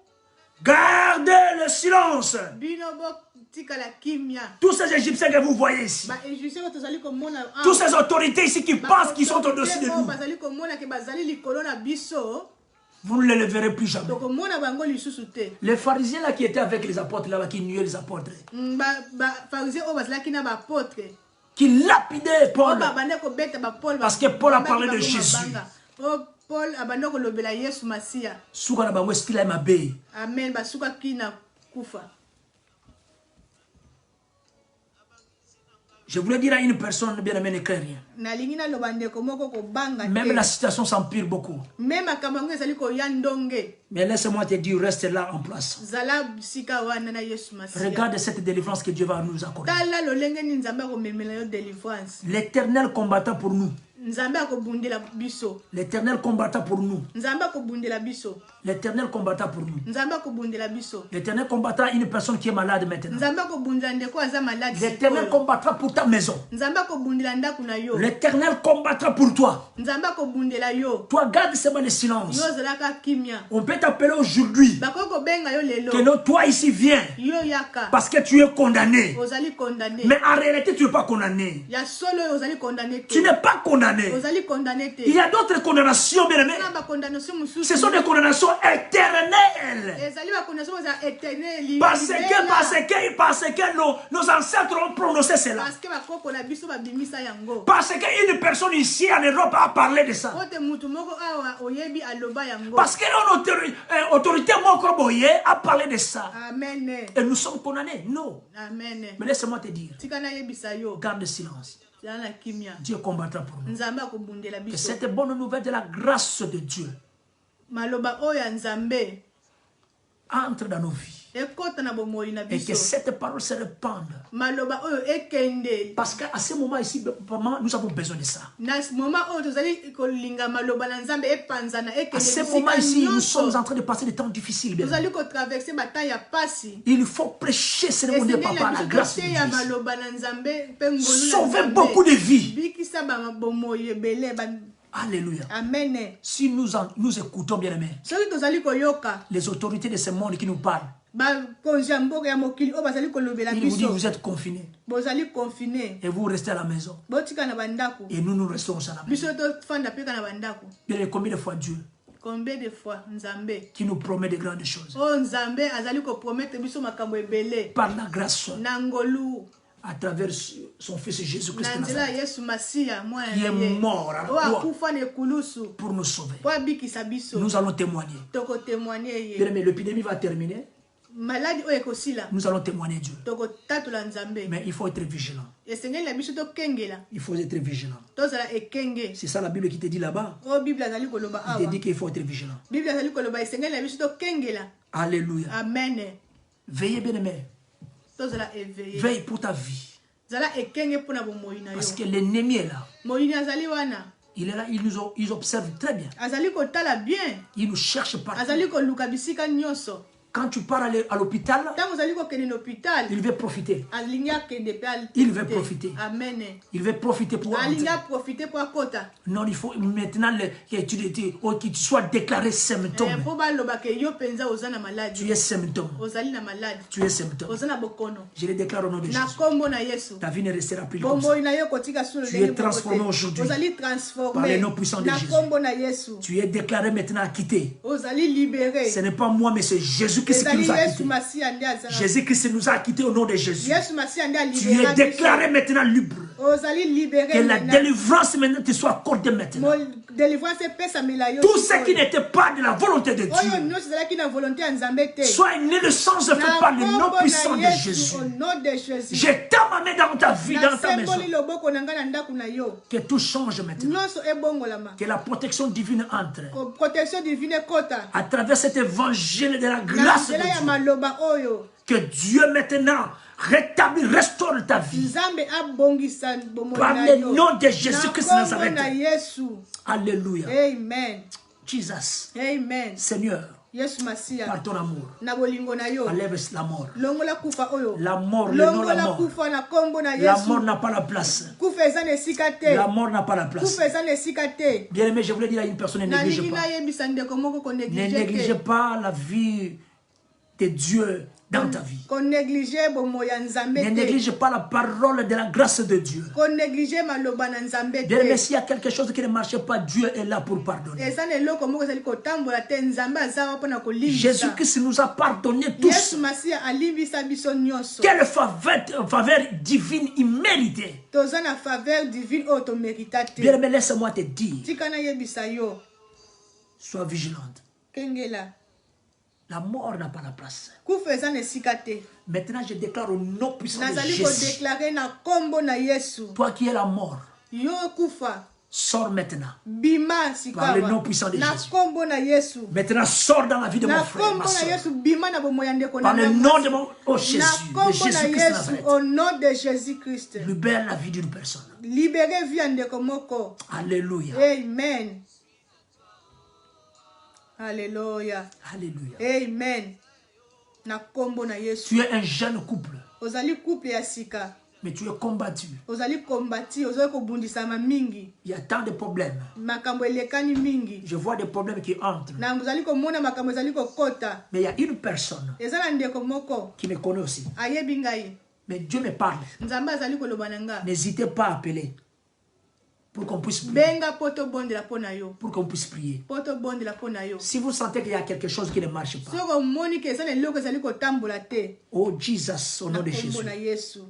Gardez le silence. Bino bo tika la kimia. Tous ces Égyptiens que vous voyez ici, Ba Égyptiens ko tozali komona. toutes ces autorités ici qui pensent qu'ils sont au-dessus de nous, Bazali komona ke bazali likolo na biso. vous ne les verrez plus jamais. Tokomona bango lisusu te. Les pharisiens là qui étaient avec les apôtres là-bas, qui nuaient les apôtres, Ba pharisiens o bazalaki na ba apôtre. qui lapidaient Paul, Ba bande ko beta ba Paul. parce que Paul a parlé de Jésus. Oh Paul abande ko lobela Yesu Masia. Souka na bango style mabe. Amen. Basuka kina kufa. Je voulais dire à une personne bien aimée, ne crains rien. Nalingi na lobande ko moko ko banga. Même la situation s'empire beaucoup. Même akamango ezali ko yandonge. Mais laisse-moi te dire, reste là en place. Zala sika wana na Yesu Masia. Regarde cette délivrance que Dieu va nous accorder. Tala lolenge ni nzambe ko memela yo délivrance. L'Éternel combattant pour nous. Nzambe ko bundela biso. L'Éternel combattant pour nous. Nzambe ko bundela biso. L'Éternel combattant pour nous. Nzambe ko bundela biso. L'Éternel combattra une personne qui est malade maintenant. Nzambe ko bundela ndeko aza malade. L'Éternel combattra pour ta maison. Nzambe ko bundela ndaku na yo. L'Éternel combattra pour toi. Nzambe ko bundela yo. Toi, garde seulement le silence. Yo zalaka kimia. On peut t'appeler aujourd'hui Bakoko benga yo lelo. que non, toi ici viens Yo yaka. parce que tu es condamné. Ozali condamné. Mais en réalité, tu n'es pas condamné. Ya solo ozali condamné. Tu n'es pas condamné. Ozali condamné te. Il y a d'autres condamnations, bien aimés. Na ba condamnation mususu. Ce sont des condamnations éternelles. Ezali ba condamnation za éternel. Parce que nos ancêtres ont prononcé cela. Parce que bakoko na biso ba bimisa yango. Parce qu'une personne ici en Europe a parlé de ça. Ote mutu moko awa oyebi aloba yango. Parce qu'une autorité Mokoboye a parlé de ça. Amen. Et nous sommes condamnés. Non. Amen. Mais laisse-moi te dire. Tika na yebisa yo. Garde le silence. Yana kimia. Dieu combattra pour nous. Nzambe akobundela Que biso. cette bonne nouvelle de la grâce de Dieu Maloba oya nzambe entre dans nos vies. ekota na bomoi na Et que biso. cette parole se répande. Maloba oyo ekende. Parce qu'à ce moment ici, vraiment, nous avons besoin de ça. Na moment oyo tozali kolinga maloba na nzambe epanzana ekende. À ce moment ici, nous sommes en train de passer des temps difficiles. Bien. Tozali ko traverser bata ya pasi. Il faut prêcher ce nom de papa, la grâce de Dieu. ya maloba na nzambe pe ngolu na Sauver nzambe. beaucoup de vies. Bikisa ba bomoi ebele ba. Alléluia. Amen. Si nous écoutons bien aimés, Soki tozali koyoka. les autorités de ce monde qui nous parlent, Ba konja mboka ya mokili o bazali kolobela ils vous disent biso. vous êtes confinés Bozali confiné. et vous restez à la maison. Botika na bandako. Et nous restons à la maison. Biso to fanda peka na bandako. Bien aimé, combien de fois Dieu Combien de fois nzambe qui nous promet de grandes choses o nzambe azali ko promettre biso makambo ebele par la grâce na ngolu à travers son fils Jésus-Christ na nzela Yesu Masia mwana qui est mort à la o croix akufa na ekulusu pour nous sauver. po abikisa biso. Nous allons témoigner. Toko témoigner Bien ye aimé, l'épidémie va terminer. maladi oyo ekosila. Nous allons témoigner Dieu. Toko tatula nzambe. Mais il faut être vigilant. Esengeli na biso tokengela. Il faut être vigilant. Tozala ekenge. C'est ça la Bible qui te dit là-bas. O Bible azali koloba Il te awa. dit qu'il faut être vigilant. Bible azali koloba esengeli na biso tokengela. Alléluia. Amen. Veillez bien aimé. Tozala éveillé. Veille pour ta vie. Zala ekenge pona bomoi na yo. Parce que l'ennemi est là. Moyini azali wana. Il est là, ils observent très bien. Azali kotala bien. Ils nous cherchent partout. Azali koluka bisika nyonso. Quand tu pars à l'hôpital, Tant azali kokende na hôpital. il veut profiter. Alingi akende pe al. Il veut profiter. Amen. Il veut profiter pour Alingi entrer. profiter pour akota. Non, il faut maintenant que tu sois déclaré symptôme. Po baloba ke yo penza ozana Tu maladi. es symptôme. Ozali na maladi. Tu es symptôme. Ozana bokono. Je le déclare au nom de Na Jésus. kombo na Yesu. Ta vie ne restera plus comme ça. Bomoi na yo kotika solo Tu es transformé aujourd'hui Ozali par transformé. les noms puissants de Na Jésus. kombo na Yesu. Tu es déclaré maintenant acquitté. Ozali libéré. Ce n'est pas moi, mais c'est Jésus-Christ qui Ezali nous a Yesu acquittés. Masia ndi azala. Jésus-Christ nous a acquittés au nom de Jésus. Yesu Masia ndi Tu libéré. es déclaré maintenant libre. Ozali libéré. Que la maintenant. délivrance maintenant te soit accordée maintenant. Délivrance pesa mela yo. Tout ce qui n'était pas de la volonté de Oyo Dieu nyonso ezalaki na volonté ya Nzambe te. soit une naissance faite par le nom puissant de Jésus. Au nom de Jésus. J'étends ma main dans ta vie, dans ta maison. Nasemboli loboko na nga na ndako na yo. Que tout change maintenant. Nyonso ebongolama. Que la protection divine entre. Protection divine kota. À travers cet évangile de la Na grâce de nzela ya Dieu. maloba oyo. Que Dieu maintenant rétablit, restaure ta vie. Nzambe abongisa bomoi Par na le yo. nom de Jésus-Christ de Na kombo na Nazareth. Yesu. Alléluia. Amen. Jesus. Amen. Seigneur, Yesu Masia. par ton amour, Na bolingo na yo. enlève la mort. Longola kufa oyo. La mort, le nom de la Longola mort. kufa na kombo na La Yesu. mort n'a pas la place. Kufa eza na esika te. La mort n'a pas la place. Kufa eza na esika te. Bien aimé, je voulais dire à une personne, ne négligez Nalingi pas. na yebisa ndeko moko ko Ne néglige négligez te. pas la vie de Dieu dans ta vie. Qu'on néglige bomo ya nzambe. Ne néglige pas la parole de la grâce de Dieu. Qu'on néglige maloba na nzambe. Bien aimé, s'il y a quelque chose qui ne marche pas, Dieu est là pour pardonner. Jésus-Christ nous a pardonné tous. Quelle faveur divine imméritée. Bien aimé, laisse-moi te dire. Sois vigilante. La mort n'a pas la place. Maintenant, je déclare au nom puissant de Jésus. Toi qui es la mort, sors maintenant. Par le nom puissant de Jésus. Maintenant, sors dans la vie de mon frère, ma soeur. Par le nom de mon Jésus, de Jésus-Christ. Au nom de Jésus-Christ. Libère la vie d'une personne. Libérez vie de Komoko. Alléluia. Amen. Alléluia. Alléluia. Amen. Na kombo na Yesu. Tu es un jeune couple. Ozali couple ya sika. Mais tu es combattu. Ozali kombati, ozali kobundisama mingi. Il y a tant de problèmes. Makambo elekani mingi. Je vois des problèmes qui entrent. Na ozali komona makambo ezali kokota. Mais il y a une personne Ezala ndeko moko qui me connaît aussi. Ayebi ngai. Mais Dieu me parle. Nzamba azali koloba nanga. N'hésitez pas à appeler. Pour qu'on puisse prier. Benga poto bondela pona yo. Pour qu'on puisse prier. Poto bondela pona yo. Si vous sentez qu'il y a quelque chose qui ne marche pas. Soko moni ke ezali loko ezali kotambola te. Oh Jesus, au nom de Jésus. Na Yesu.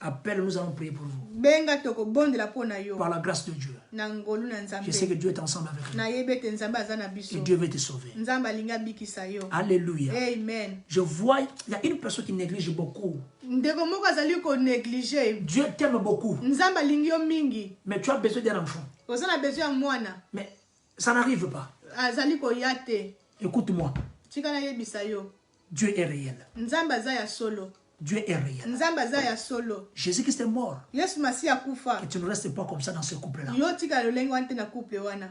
Appelle, nous allons prier pour vous. Benga toko bondela pona yo. Par la grâce de Dieu. Na ngolu na nzambe. Je sais que Dieu est ensemble avec nous. Na yebete nzamba azana biso. Et Dieu veut te sauver. Nzamba linga bikisa yo. Alléluia. Amen. Je vois, il y a une personne qui néglige beaucoup. Ndeko moko azali ko négliger. Dieu t'aime beaucoup. Nzamba lingi yo mingi. Mais tu as besoin d'un enfant. Ozana besoin ya mwana. Mais ça n'arrive pas. Azali ko yate. Écoute-moi. Tika na yebisa yo. Dieu est réel. Nzamba za ya solo. Dieu est réel. Nzamba za ya solo. Jésus-Christ est mort. Yesu Masia kufa. Que tu ne restes pas comme ça dans ce couple-là. Yo tika lolengo ante na couple wana.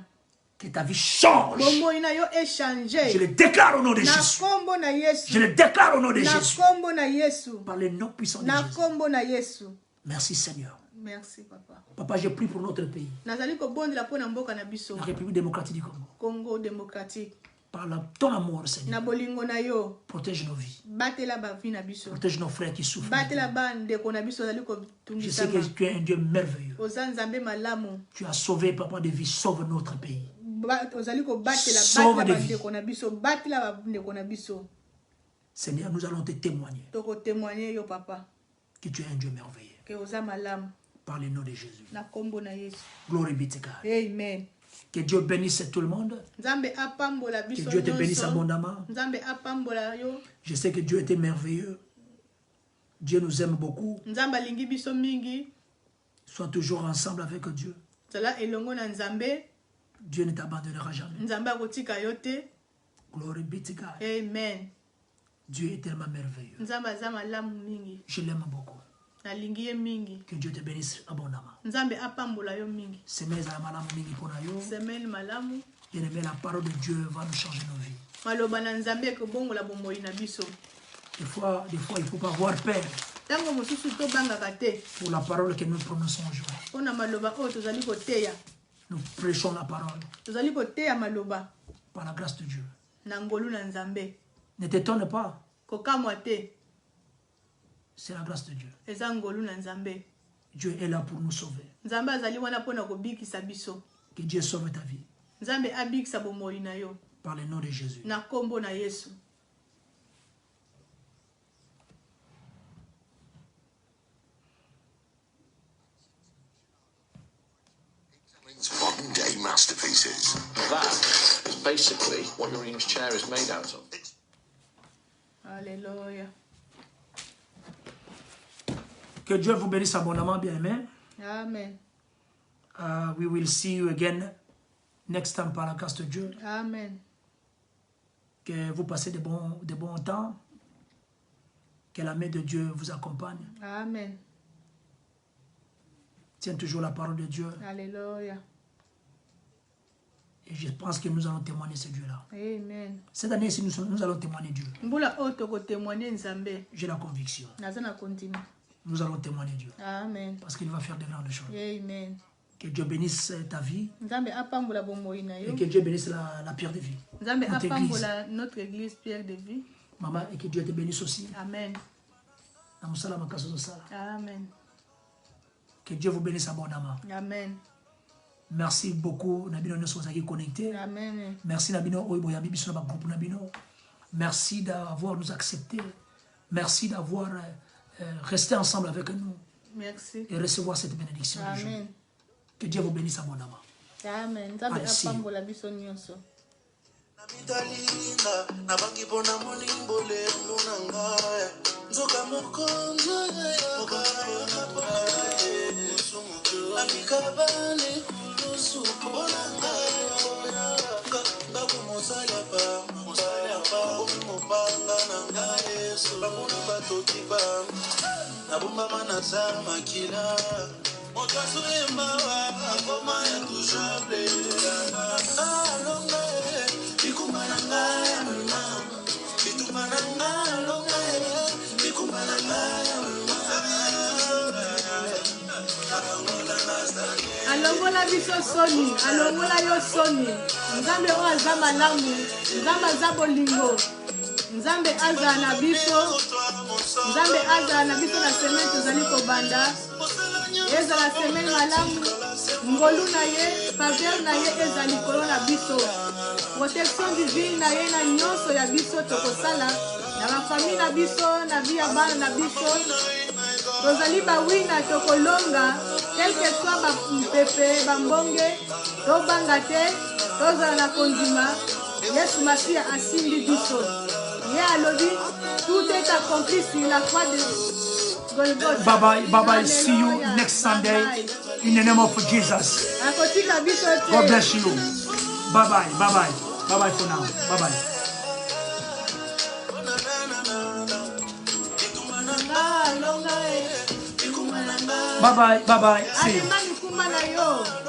Que ta vie change. Bomo ina yo échanger. Je le déclare au nom de na Jésus. kombo na Yesu. Je le déclare au nom de na Jésus. kombo na Yesu. Par le nom puissant de na Jésus. kombo na Yesu. Merci Seigneur. Merci papa. Papa, je prie pour notre pays. Nazali ko bondela pona mboka na biso. La République démocratique du Congo. Congo démocratique. Par ton amour, Seigneur. Na bolingo na yo. Protège nos vies. Batela ba vie na biso. Protège nos frères qui souffrent. Batela ba ndeko na biso zali ko Je sais tungisa. que tu es un Dieu merveilleux. Ozanzambe malamu. Tu as sauvé, papa, des vies. Sauve notre pays. Ozali ko batela Sauve des ba vies. ndeko na biso. Batela ba ndeko na biso. Seigneur, nous allons te témoigner Toko témoigner yo papa. que tu es un Dieu merveilleux. Que oza malamu. Par le nom de Jésus. Na kombo na Yesu. Glory be to God. Amen. Que Dieu bénisse tout le monde. Nzambe apambola Que biso. Dieu te bénisse nyonso. abondamment. Nzambe apambola yo. Je sais que Dieu était merveilleux. Dieu nous aime beaucoup. Nzambe alingi biso mingi. Sois toujours ensemble avec Dieu. Zala elongo na Nzambe. Dieu ne t'abandonnera jamais. Nzambe akotika yo te. Glory be to God. Amen. Dieu est tellement merveilleux. Nzambe aza malamu mingi. Je l'aime beaucoup. Nalingi ye mingi. Que Dieu te bénisse abondamment. Nzambe apambola yo mingi. Semaine à malamu mingi pona yo. Semaine malamu. Bien aimé, la parole de Dieu va nous changer nos vies. Maloba na Nzambe ko bongola bomoi na biso. Des fois, il ne faut pas avoir peur Tango mosusu to bangaka te. pour la parole que nous prononçons aujourd'hui. Pona maloba oyo tozali koteya. Nous prêchons la parole Tozali koteya maloba. par la grâce de Dieu. Na ngolu na Nzambe. Ne t'étonne pas, Kokamwa te. c'est la grâce de Dieu. Eza ngolu na Nzambe. Dieu est là pour nous sauver. Nzambe azali wana pona kobikisa biso. Que Dieu sauve ta vie Nzambe abikisa bomoi na yo. par le nom de Jésus. Na kombo na Yesu. Modern day masterpieces. That is basically what Yoreen's chair is made out of. Alléluia. Que Dieu vous bénisse abondamment, bien aimé. Amen. We will see you again next time par la grâce de Dieu. Amen. Que vous passez de bons temps. Que la main de Dieu vous accompagne. Amen. Tiens toujours la parole de Dieu. Alléluia. Et je pense que nous allons témoigner ce Dieu-là. Amen. Cette année-ci, nous allons témoigner Dieu. Mbula oto ko témoigner Nzambe. J'ai la conviction. Nazana continue. Nous allons témoigner Dieu. Amen. Parce qu'il va faire de grandes choses. Amen. Que Dieu bénisse ta vie. Nzambe apambola bomoi na yo. Et que Dieu bénisse la pierre de vie. Nzambe Notre église. apambola notre église Pierre de Vie. Maman, et que Dieu te bénisse aussi. Amen. Amen. Que Dieu vous bénisse abondamment. Amen. Merci beaucoup, Nabino, nous sommes connectés. Amen. Merci, Nabino, merci d'avoir nous accepté. Merci d'avoir resté ensemble avec nous. Merci. Et recevoir cette bénédiction. Amen. Que Dieu vous bénisse abondamment. Amen. alongola biso soni, alongola yo soni. Nzambe o aza malamu, Nzambe aza bolingo, Nzambe aza na biso, Nzambe aza na biso na semaine tozali kobanda. Ezala semaine malamu, ngolu na ye, faveur na ye ezali likolo na biso. Protection divine na ye na nyonso ya biso tokosala, na ba famille na biso, na vie ya bana na biso. Tozali bawina tokolonga, quel que soit ba pepe, bambonge, tobanga te, tozala na kondima. Yesu Masia asimbi biso. Ye alobi, tout est accompli sur la croix de Golgotha. Bye bye, bye bye. See you next Sunday in the name of Jesus. God bless you. Bye bye, bye bye. Bye bye for now. Bye bye. Bye bye, bye bye. See you.